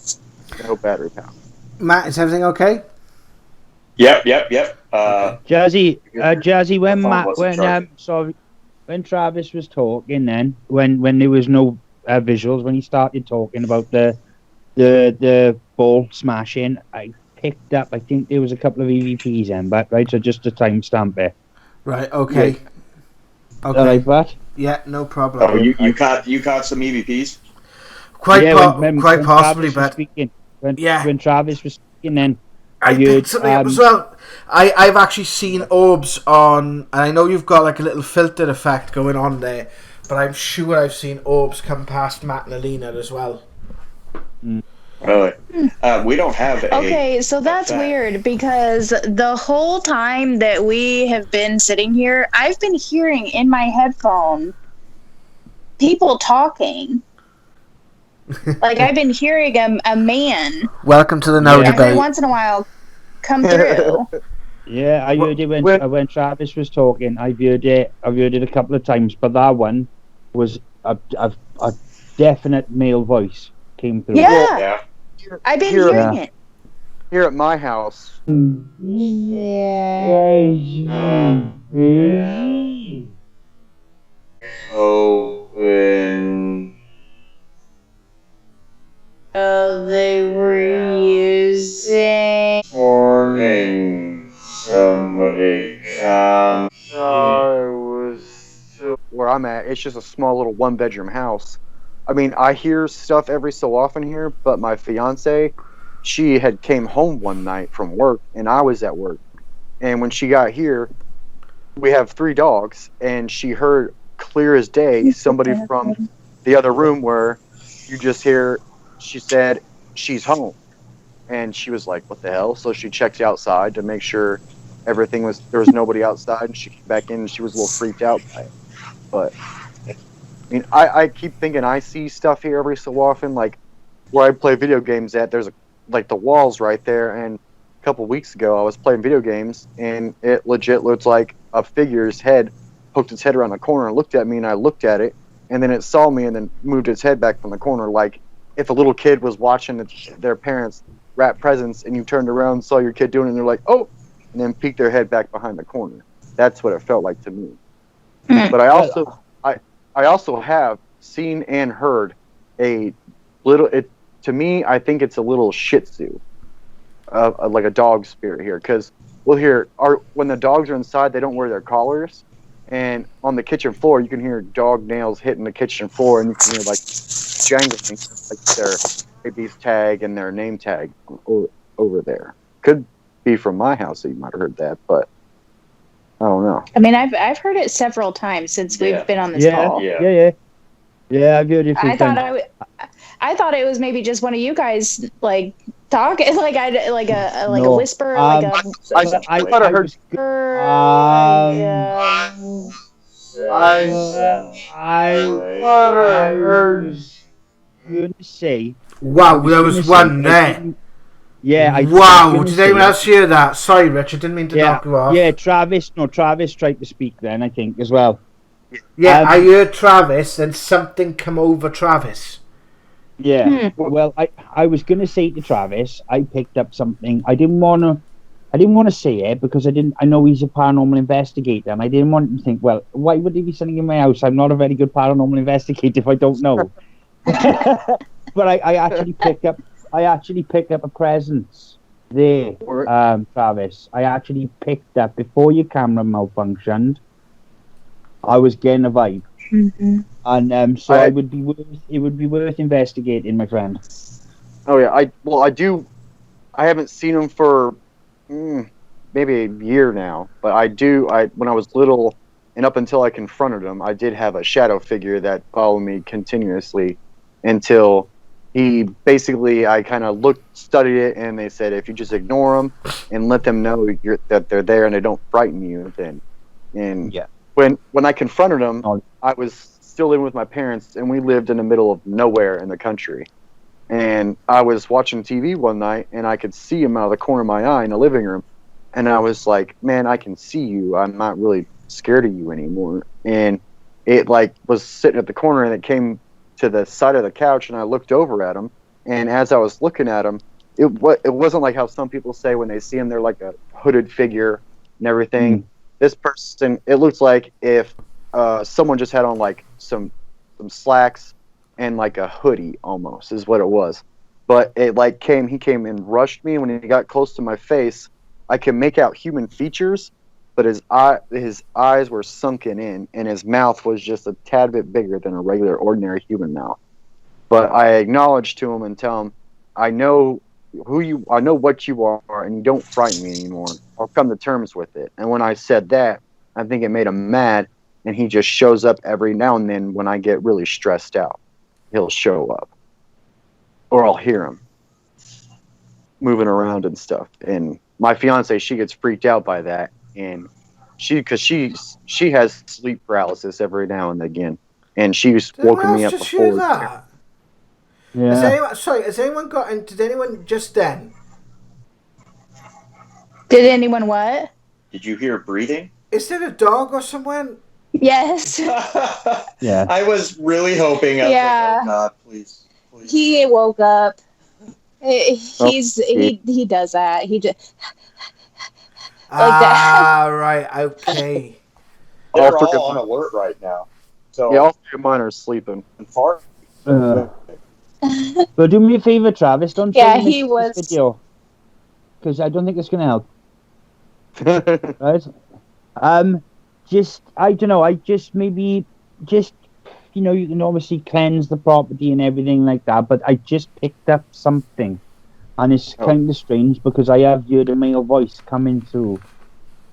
no battery power. Matt, is everything okay? Yep. Jazzy, when phone Matt, wasn't charging. when Travis was talking, then when there was no visuals, when he started talking about the ball smashing, I picked up. I think there was a couple of EVPs in, but right, so just to timestamp it. Right. Okay. Yeah. Okay. All right, but Yeah, no problem. Oh, you caught some EVPs? Quite when possibly, Travis was but speaking, yeah. when Travis was speaking, then I picked something up as well. I've actually seen orbs on, and I know you've got like a little filtered effect going on there, but I'm sure I've seen orbs come past Matt and Eleena as well. Really? We don't have a... Okay, so that's weird because the whole time that we have been sitting here, I've been hearing in my headphone people talking. Like I've been hearing a man. Welcome to the No every Debate. once in a while come through. Yeah, I heard it when Travis was talking. I've heard it a couple of times, but that one was a definite male voice came through. Yeah. I've been hearing it. Here at my house. Open. Oh, they were using. Morning. Somebody come. Where I'm at, it's just a small little one-bedroom house. I mean, I hear stuff every so often here, but my fiance, she had came home one night from work, and I was at work. And when she got here, we have 3 dogs, and she heard clear as day somebody from the other room where you just hear, she said, she's home. And she was like, what the hell? So she checked outside to make sure there was nobody outside, and she came back in and she was a little freaked out by it. But I mean, I keep thinking I see stuff here every so often, like where I play video games at, there's like the walls right there, and a couple weeks ago I was playing video games and it legit looked like a figure's head poked its head around the corner and looked at me, and I looked at it, and then it saw me and then moved its head back from the corner, like if a little kid was watching their parents wrap presents and you turned around and saw your kid doing it and they're like, oh, and then peeked their head back behind the corner. That's what it felt like to me. But I also have seen and heard a little. To me, I think it's a little Shih Tzu, like a dog spirit here. Because we'll hear when the dogs are inside, they don't wear their collars, and on the kitchen floor, you can hear dog nails hitting the kitchen floor, and you can hear like jangling, like their baby's tag and their name tag over there. Could be from my house that you might have heard that, but I don't know. I mean, I've heard it several times since we've been on this call. Yeah. I've heard it. I thought it was maybe just one of you guys like talking, like a whisper, I thought I heard. I heard you say. Wow, there was one there. Yeah. Wow, did anyone else hear that? Sorry, Richard, didn't mean to knock you off. Yeah, Travis tried to speak then, I think, as well. Yeah, I heard Travis, and something come over Travis. Yeah. Well, I was gonna say to Travis, I picked up something. I didn't want to say it because I know he's a paranormal investigator, and I didn't want him to think, well, why would he be sitting in my house? I'm not a very good paranormal investigator if I don't know. But I actually picked up a presence there, Travis. I actually picked up before your camera malfunctioned. I was getting a vibe, and so it would be worth investigating, my friend. Oh yeah, I haven't seen him for maybe a year now, but when I was little and up until I confronted him, I did have a shadow figure that followed me continuously until he basically, I kind of studied it, and they said if you just ignore them and let them know that they're there and they don't frighten you, then when I confronted him, I was still living with my parents, and we lived in the middle of nowhere in the country. And I was watching TV one night, and I could see him out of the corner of my eye in the living room. And I was like, man, I can see you. I'm not really scared of you anymore. And it like was sitting at the corner, and it came to the side of the couch, and I looked over at him. And as I was looking at him, it wasn't like how some people say when they see him, they're like a hooded figure and everything. This person, it looks like if someone just had on like some slacks and like a hoodie almost is what it was. But it like he came and rushed me, and when he got close to my face, I could make out human features, but his eyes were sunken in, and his mouth was just a tad bit bigger than a regular ordinary human mouth. But I acknowledged to him and tell him, I know what you are, and you don't frighten me anymore. I'll come to terms with it. And when I said that, I think it made him mad, and he just shows up every now and then when I get really stressed out. He'll show up. Or I'll hear him moving around and stuff. And my fiance, she gets freaked out by that, and she has sleep paralysis every now and again, and she's woken me up before. That? Yeah. Has anyone got? And did anyone just then? Did anyone what? Did you hear breathing? Is there a dog or someone? Yes. Yeah. I was really hoping. I was like, oh God, please. He woke up. He does that. He just like that. Right. Okay. They're all on alert right now. So yeah, all three of mine are sleeping. But do me a favor, Travis. Don't Yeah, show me he was. this video, because I don't think it's gonna help. Right? I don't know. You can obviously cleanse the property and everything like that, but I just picked up something, and it's kind of strange because I have heard a male voice coming through,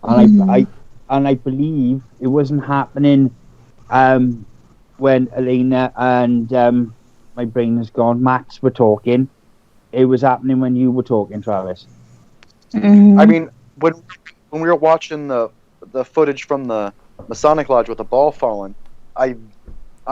and I believe it wasn't happening when Eleena and my brain is gone, Max were talking. It was happening when you were talking, Travis. I mean, when we were watching the footage from the Masonic Lodge with the ball falling, I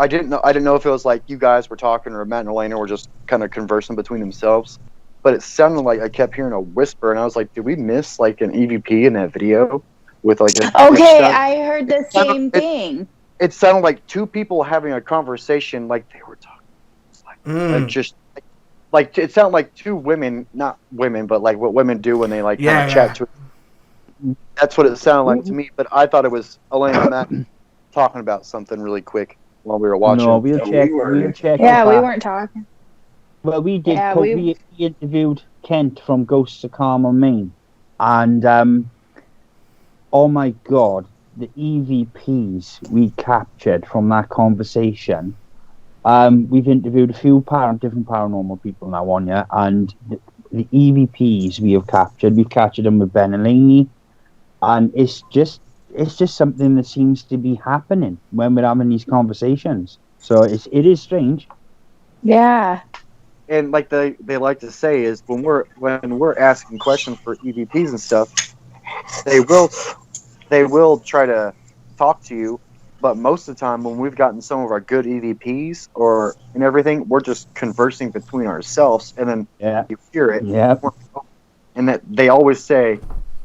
didn't know if it was like you guys were talking or Matt and Eleena were just kind of conversing between themselves, but it sounded like I kept hearing a whisper, and I was like, did we miss like an EVP in that video with like I heard the same thing. It sounded like two people having a conversation, like they were talking. Like it sounded like two women, not women, but like what women do when they like kind of chat to. That's what it sounded like to me. But I thought it was Eleena and Matt talking about something really quick while we were watching. No, we'll check. Yeah, we weren't talking. Well, we did. Yeah, we interviewed Kent from Ghosts of Carmel, Maine, and oh my God, the EVPs we captured from that conversation. We've interviewed a few different paranormal people now on here, and the EVPs we've captured them with Ben and Eleena, and it's just something that seems to be happening when we're having these conversations. So it is strange. Yeah. And like they like to say is when we're asking questions for EVPs and stuff, they will try to talk to you. But most of the time, when we've gotten some of our good EVPs and everything, we're just conversing between ourselves, and then you hear it. Yeah. And that they always say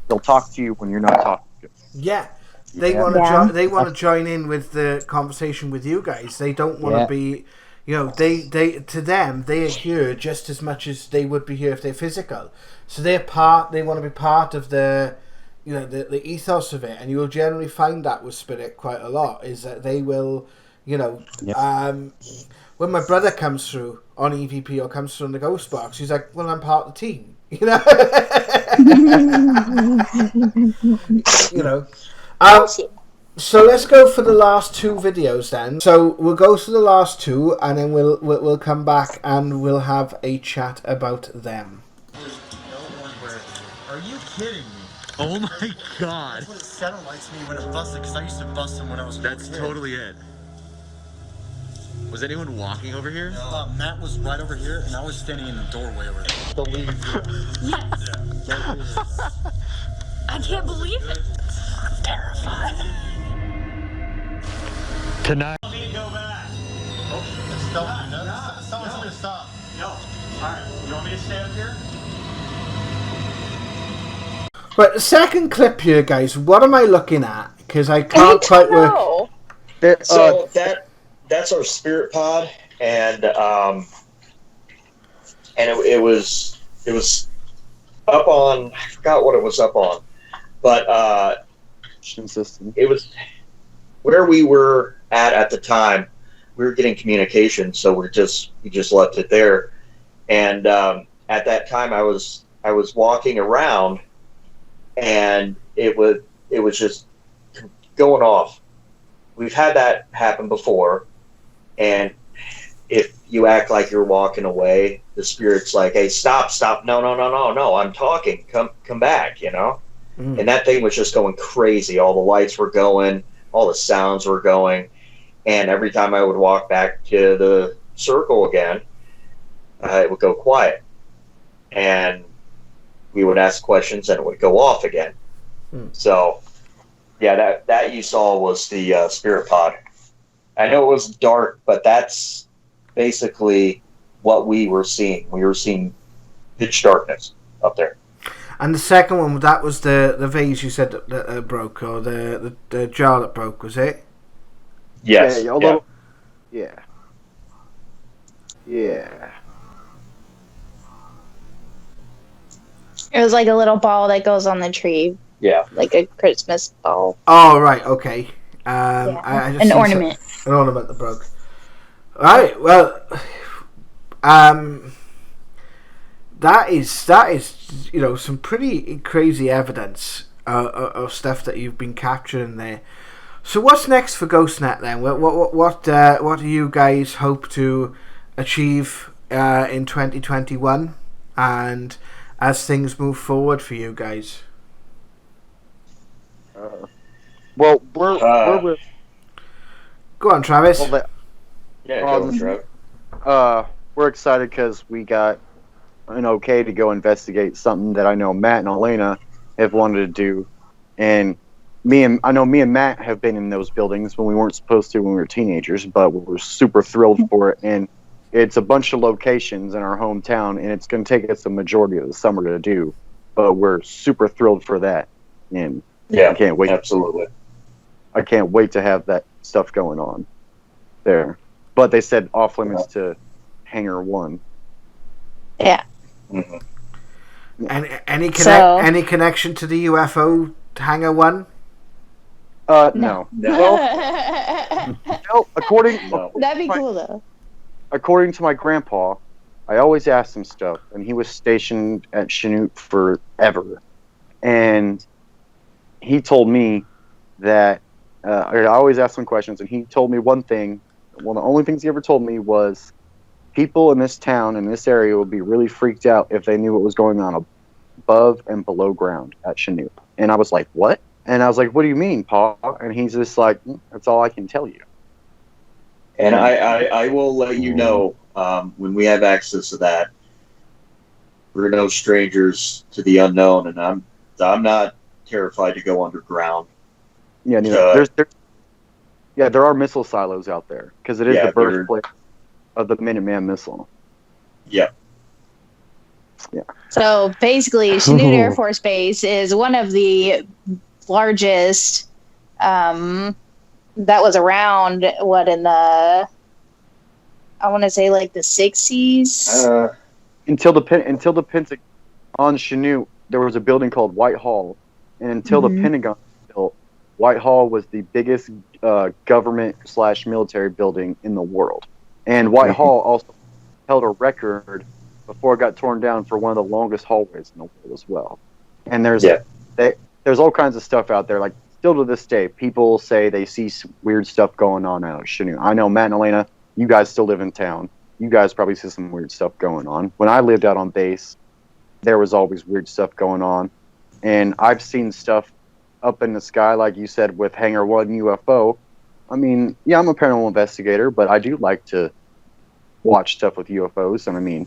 they'll talk to you when you're not talking to them. Yeah. They want to join in with the conversation with you guys. They don't want to be, to them they are here just as much as they would be here if they're physical. So they want to be part of the ethos of it, and you will generally find that with spirit quite a lot, is that they will, when my brother comes through on EVP or comes through on the ghost box, he's like, well, I'm part of the team, so let's go for the last two videos then. So we'll go through the last two, and then we'll come back and we'll have a chat about them. Are you kidding me? Oh my God! That's what it sounded like to me when it busted, because I used to bust them when I was. That's totally it. Was anyone walking over here? Matt was right over here, and I was standing in the doorway over there. Believe it. Yes. Yeah. I can't believe it. I'm terrified. Tonight. Go back. Stop. No. Someone's gonna stop. No. Alright, you want me to stay up here? Right, the second clip here, guys, what am I looking at? Because I can't quite work. So that's our spirit pod, and it was up on, I forgot what it was up on, but it was where we were at the time. We were getting communication, so we just left it there. And at that time, I was walking around, and it was just going off. We've had that happen before, and if you act like you're walking away, the spirit's like, "Hey, stop! No! I'm talking. Come back!" You know. And that thing was just going crazy. All the lights were going, all the sounds were going, and every time I would walk back to the circle again, it would go quiet, and we would ask questions, and it would go off again. So, yeah, that you saw was the spirit pod. I know it was dark, but that's basically what we were seeing. We were seeing pitch darkness up there. And the second one, that was the vase you said that broke, or the jar that broke, was it? Yes. Yeah. It was like a little ball that goes on the tree. Yeah. Like a Christmas ball. Oh, right, okay. I just An ornament. An ornament that broke. Alright, well, that is some pretty crazy evidence of stuff that you've been capturing there. So what's next for Ghostnet then? What do you guys hope to achieve in 2021, and as things move forward for you guys? Well, we're go on, Travis. We're excited because we got an okay to go investigate something that I know Matt and Eleena have wanted to do, and me and Matt have been in those buildings when we weren't supposed to when we were teenagers, but we're super thrilled for it. And it's a bunch of locations in our hometown, and it's going to take us the majority of the summer to do, but we're super thrilled for that. And yeah, I can't wait. Absolutely. I can't wait to have that stuff going on there. But they said off limits to Hangar 1. Yeah. Mm-hmm. And any connection to the UFO Hangar 1? No. Well, that'd be cool though. According to my grandpa, I always asked him stuff, and he was stationed at Chinook forever, and he told me that I always asked him questions, and he told me one thing. One of the only things he ever told me was people in this town, in this area, would be really freaked out if they knew what was going on above and below ground at Chinook. And I was like, what? And I was like, what do you mean, Pa? And he's just like, that's all I can tell you. And I will let you know when we have access to that. We're no strangers to the unknown, and I'm not terrified to go underground. Yeah, there are missile silos out there because it is the birthplace of the Minuteman missile. Yeah. Yeah. So basically, Chinook Air Force Base is one of the largest. That was around in the, I want to say like the 60s. Until the Pentagon on Chinook, there was a building called Whitehall, and until the Pentagon was built, Whitehall was the biggest government/military building in the world. And Whitehall also held a record before it got torn down for one of the longest hallways in the world as well. And there's all kinds of stuff out there. Like, still to this day, people say they see weird stuff going on out of Chinook. I know Matt and Eleena, you guys still live in town. You guys probably see some weird stuff going on. When I lived out on base, there was always weird stuff going on. And I've seen stuff up in the sky, like you said, with Hangar 1 UFO. I mean, yeah, I'm a paranormal investigator, but I do like to watch stuff with UFOs. And I mean,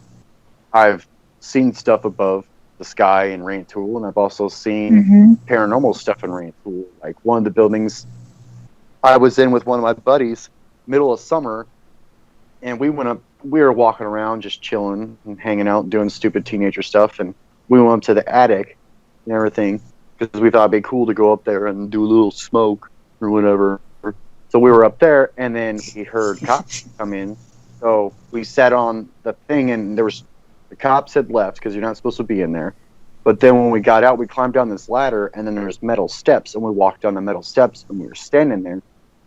I've seen stuff above the sky in Rantoul, and I've also seen paranormal stuff in Rantoul. Like one of the buildings I was in with one of my buddies, middle of summer, and we went up. We were walking around, just chilling and hanging out, doing stupid teenager stuff, and we went up to the attic and everything because we thought it'd be cool to go up there and do a little smoke or whatever. So we were up there, and then we heard cops come in. So we sat on the thing, and the cops had left because you're not supposed to be in there. But then when we got out, we climbed down this ladder, and then there's metal steps, and we walked down the metal steps, and we were standing there,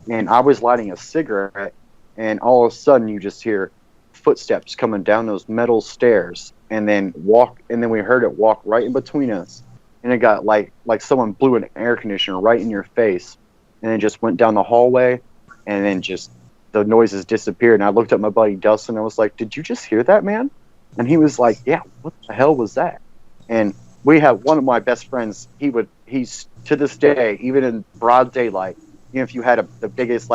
and I was lighting a cigarette, and all of a sudden you just hear footsteps coming down those metal stairs, and then we heard it walk right in between us, and it got like someone blew an air conditioner right in your face, and then just went down the hallway, and then just the noises disappeared. And I looked at my buddy Dustin, and I was like, "Did you just hear that, man?" And he was like, "Yeah, what the hell was that?" And we have one of my best friends. He's to this day, even in broad daylight, even if you had the biggest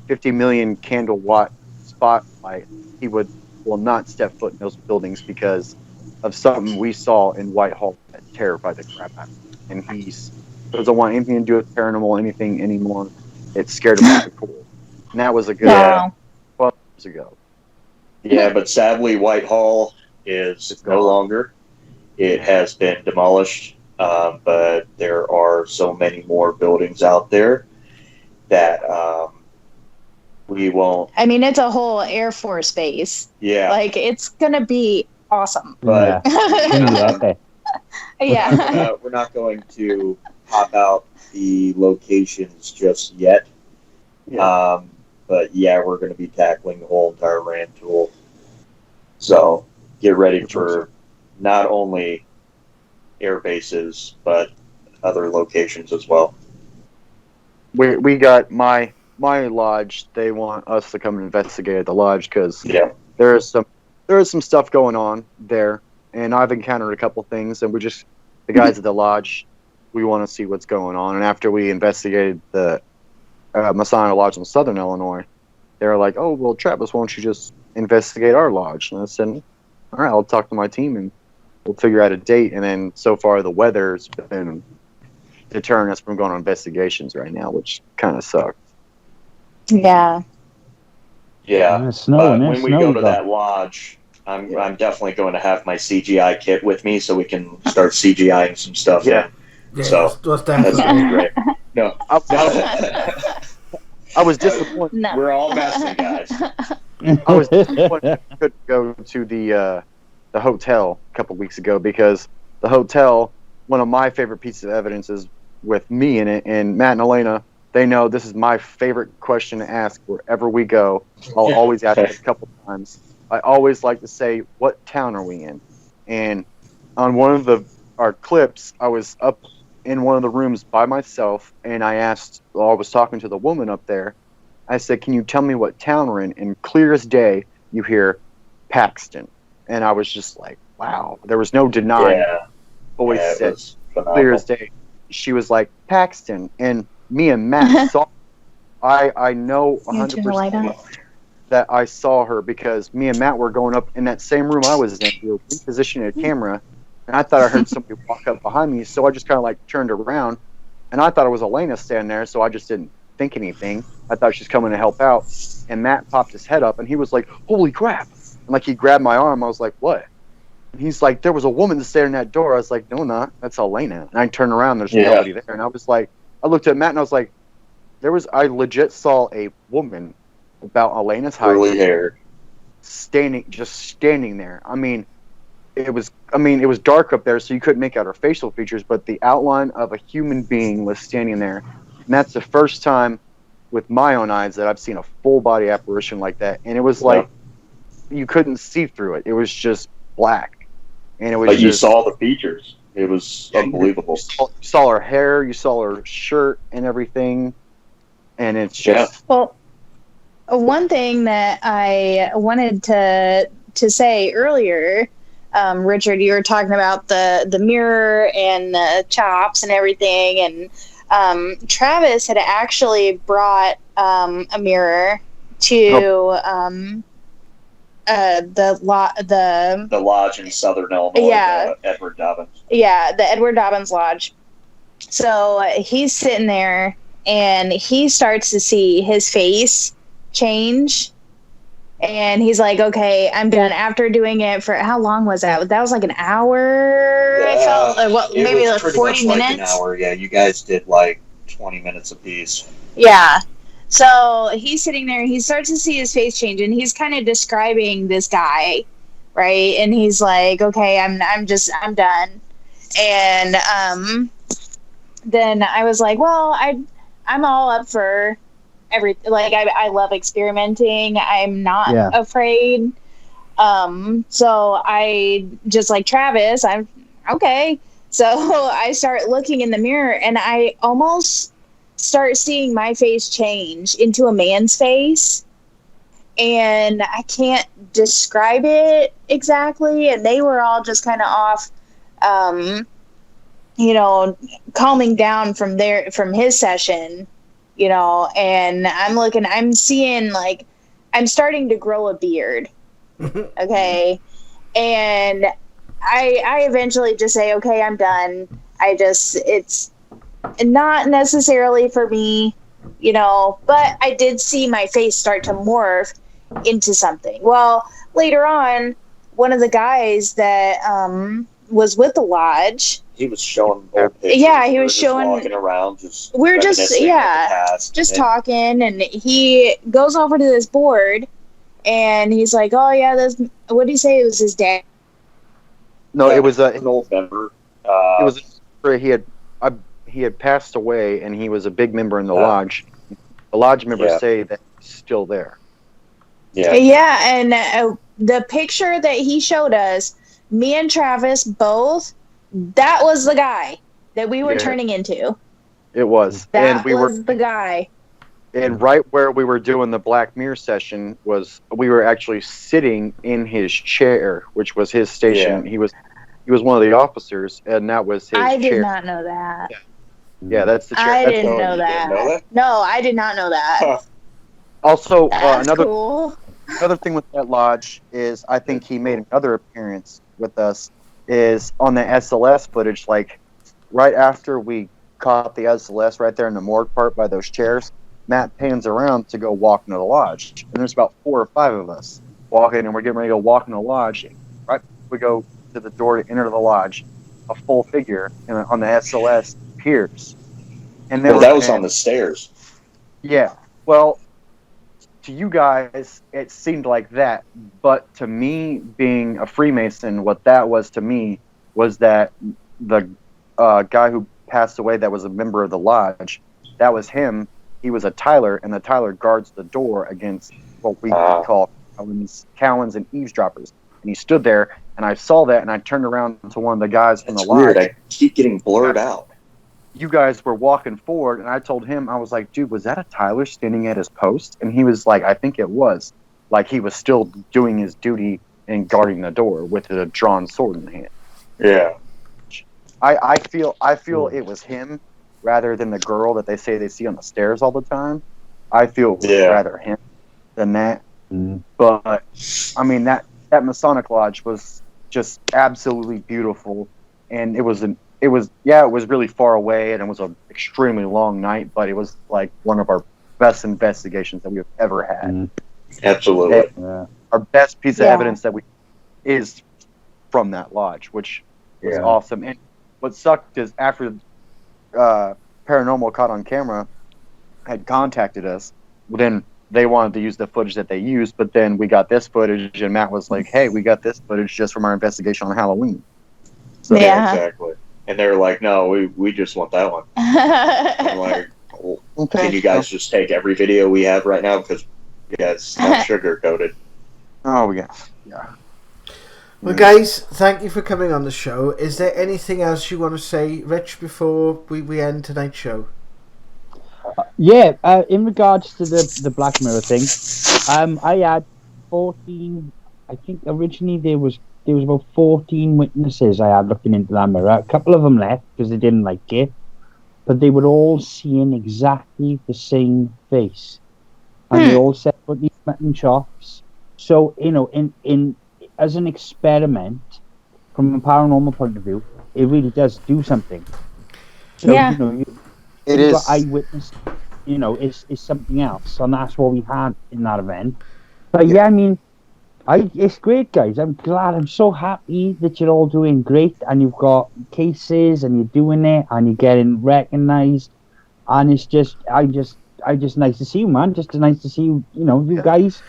50 million candle watt spotlight, he will not step foot in those buildings because of something we saw in Whitehall that terrified the crap out of him. And he doesn't want anything to do with paranormal anything anymore. It scared him to the core. And that was a good 12 years ago. Yeah, but sadly, Whitehall is no longer. It has been demolished, but there are so many more buildings out there that we won't. I mean, it's a whole Air Force base. Yeah. Like, it's going to be awesome. But yeah. We're not going to pop out the locations just yet. Yeah. But yeah, we're going to be tackling the whole entire Rand tool. So get ready for not only air bases, but other locations as well. We got my lodge. They want us to come and investigate at the lodge because there is some stuff going on there, and I've encountered a couple things, and the guys at the lodge, we want to see what's going on. And after we investigated the Masonic Lodge in Southern Illinois, they were like, "Oh, well, Travis, why don't you just investigate our lodge?" And I said, "All right, I'll talk to my team and we'll figure out a date." And then so far the weather's been deterring us from going on investigations right now, which kind of sucks. Yeah. Yeah. But when we go to that lodge, I'm definitely going to have my CGI kit with me so we can start CGIing some stuff. Yeah. So that's great. No. I was disappointed. No. We're all messing, guys. I was disappointed I couldn't go to the hotel a couple weeks ago because the hotel, one of my favorite pieces of evidence is with me in it, and Matt and Eleena, they know this is my favorite question to ask wherever we go. I'll always ask it a couple times. I always like to say, "What town are we in?" And on one of our clips, I was up in one of the rooms by myself, and I was talking to the woman up there. I said, "Can you tell me what town we're in?" And clear as day, you hear Paxton. And I was just like, wow. There was no denying. Always said, clear as day. She was like, "Paxton." And me and Matt saw. I know 100% that I saw her because me and Matt were going up in that same room I was in. We were repositioning a camera, and I thought I heard somebody walk up behind me, so I just kind of turned around, and I thought it was Eleena standing there, so I just didn't think anything. I thought she was coming to help out, and Matt popped his head up, and he was like, "Holy crap!" And he grabbed my arm. I was like, "What?" And he's like, "There was a woman standing at that door." I was like, "No, not. That's Eleena." And I turned around. There's nobody there, and I was like, I looked at Matt, and I was like, I legit saw a woman about Elena's height, curly hair, just standing there. I mean, it was dark up there, so you couldn't make out her facial features, but the outline of a human being was standing there. And that's the first time with my own eyes that I've seen a full body apparition like that. And it was you couldn't see through it. It was just black. And it was But you saw the features. It was unbelievable. You saw her hair, you saw her shirt and everything. And it's just... Well, one thing that I wanted to say earlier, Richard, you were talking about the mirror and the chops and everything, and Travis had actually brought a mirror to the lodge in Southern Illinois, Edward Dobbins. Yeah, the Edward Dobbins Lodge. So he's sitting there, and he starts to see his face change, And he's like, okay, I'm done. After doing it for, how long was that? That was like an hour. I felt maybe like 40 minutes. Like an hour. Yeah, you guys did like 20 minutes apiece. Yeah. So he's sitting there. He starts to see his face change, and he's kind of describing this guy, right? And he's like, okay, I'm done. And then I was like, well, I'm all up for everything. Like, I love experimenting. I'm not afraid. So I just, like Travis, I'm okay. So I start looking in the mirror, and I almost start seeing my face change into a man's face. And I can't describe it exactly. And they were all just kind of off, calming down from his session, and I'm seeing, like, I'm starting to grow a beard. Okay. And I eventually just say, okay, I'm done. It's not necessarily for me, but I did see my face start to morph into something. Well, later on, one of the guys that was with the lodge, he was showing old pictures. Yeah, he was showing, walking around, we're just talking, and he goes over to this board, and he's like, oh yeah, what did he say? It was his dad. No, it was an old member. It was he had passed away, and he was a big member in the lodge. The lodge members say that he's still there. Yeah, and the picture that he showed us, me and Travis both, that was the guy that we were turning into. It was. That was the guy. And right where we were doing the Black Mirror session we were actually sitting in his chair, which was his station. Yeah. He was one of the officers, and that was his chair. I did not know that. Yeah, that's the chair. I didn't know that. No, I did not know that. Huh. Also, cool. Another thing with that lodge is, I think he made another appearance with us, is on the SLS footage, like right after we caught the SLS right there in the morgue part by those chairs, Matt pans around to go walk into the lodge. And there's about 4 or 5 of us walking, and we're getting ready to go walk in the lodge. Right, we go to the door to enter the lodge, a full figure on the SLS appears. And then that was on the stairs. Yeah. Well, to you guys, it seemed like that, but to me, being a Freemason, what that was to me was that the guy who passed away that was a member of the lodge, that was him. He was a Tyler, and the Tyler guards the door against what we call Cowans and eavesdroppers. And he stood there, and I saw that, and I turned around to one of the guys from the lodge. Weird. I keep getting blurred out. You guys were walking forward, and I told him, I was like, dude, was that a Tyler standing at his post? And he was like, I think it was. Like, he was still doing his duty and guarding the door with a drawn sword in hand. Yeah. I feel it was him rather than the girl that they say they see on the stairs all the time. I feel rather him than that. Mm. But, I mean, that Masonic Lodge was just absolutely beautiful, and it was really far away, and it was an extremely long night, but it was like one of our best investigations that we've ever had. Mm. Absolutely. Our best piece of evidence is from that lodge, which was awesome. And what sucked is after Paranormal Caught on Camera had contacted us, then they wanted to use the footage that they used, but then we got this footage, and Matt was like, hey, we got this footage just from our investigation on Halloween. So, exactly. And they were like, no, we just want that one. I'm like, well, can you guys just take every video we have right now? Because, it's not sugar-coated. Oh, yeah. Well, guys, thank you for coming on the show. Is there anything else you want to say, Rich, before we end tonight's show? In regards to the Black Mirror thing, I had 14, I think originally there was about 14 witnesses I had looking into that mirror. A couple of them left because they didn't like it, but they were all seeing exactly the same face. And they all said what these mutton chops. So, in as an experiment, from a paranormal point of view, it really does do something. So, it is eyewitness, is something else, and that's what we had in that event. But yeah, I mean, it's great, guys. I'm glad. I'm so happy that you're all doing great, and you've got cases, and you're doing it, and you're getting recognised, and it's just nice to see you, man. Just nice to see you, you guys,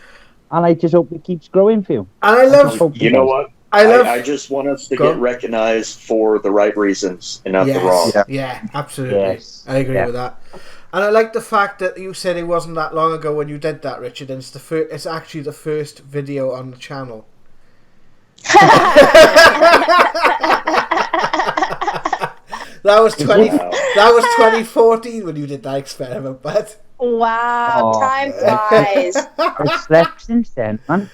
and I just hope it keeps growing for you. And I love. You know what? I just want us to get recognized for the right reasons and not the wrong. Yeah, absolutely. Yes. I agree with that. And I like the fact that you said it wasn't that long ago when you did that, Richard. And it's actually the first video on the channel. That was 2014 when you did that experiment, but wow, time flies. It's slept since then, man.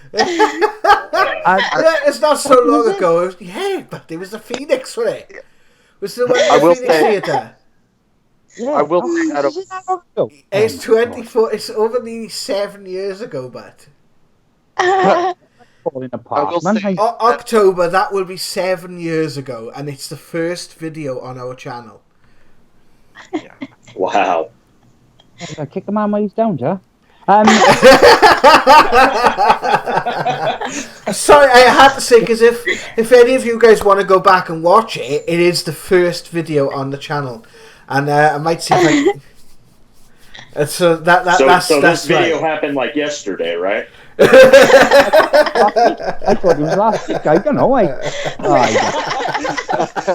It's not so long ago. But it was the Phoenix, wasn't it? It was the one in the Phoenix Theatre. Yeah. I will say that It's 24. It's over nearly 7 years ago, but falling apart, man. October, that will be 7 years ago, and it's the first video on our channel. Wow. I kick a man while he's down, Joe. Sorry, I had to say, because if any of you guys want to go back and watch it, it is the first video on the channel, and I might see if I. So this video happened like yesterday, right? I thought it was last week. I don't know.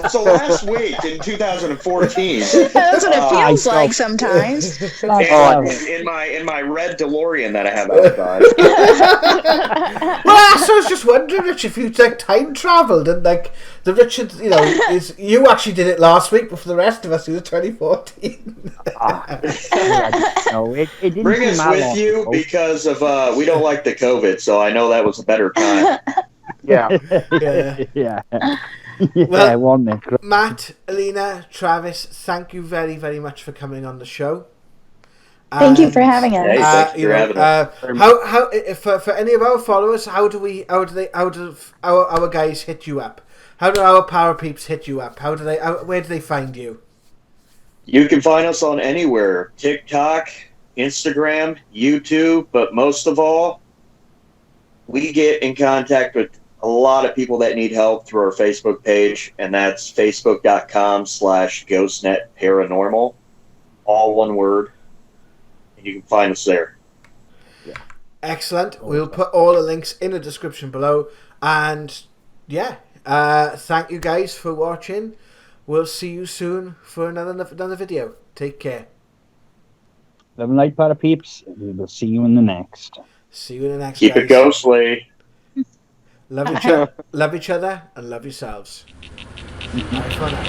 So last week in 2014. That's what it feels like sometimes. In my red DeLorean that I have outside. Well, so I was just wondering, Rich, if you time traveled and the Richard, you actually did it last week, but for the rest of us, it was 2014. No, it didn't. Bring us with you because of we don't like the COVID, so I know that was a better time. Yeah. Well, Matt, Eleena, Travis, thank you very, very much for coming on the show. Thank you for having us. Hey, thank you for having us. How for any of our followers, how do our guys hit you up? How do our power peeps hit you up? Where do they find you? You can find us on anywhere: TikTok, Instagram, YouTube, but most of all, we get in contact with a lot of people that need help through our Facebook page, and that's facebook.com/Ghostnet Paranormal, all one word, and you can find us there. Excellent. We'll put all the links in the description below, and thank you guys for watching. We'll see you soon for another video. Take care. Love and light, para peeps. We will see you in the next. See you in the next. Keep guys. it ghostly. Love each other, and love yourselves. Bye for now.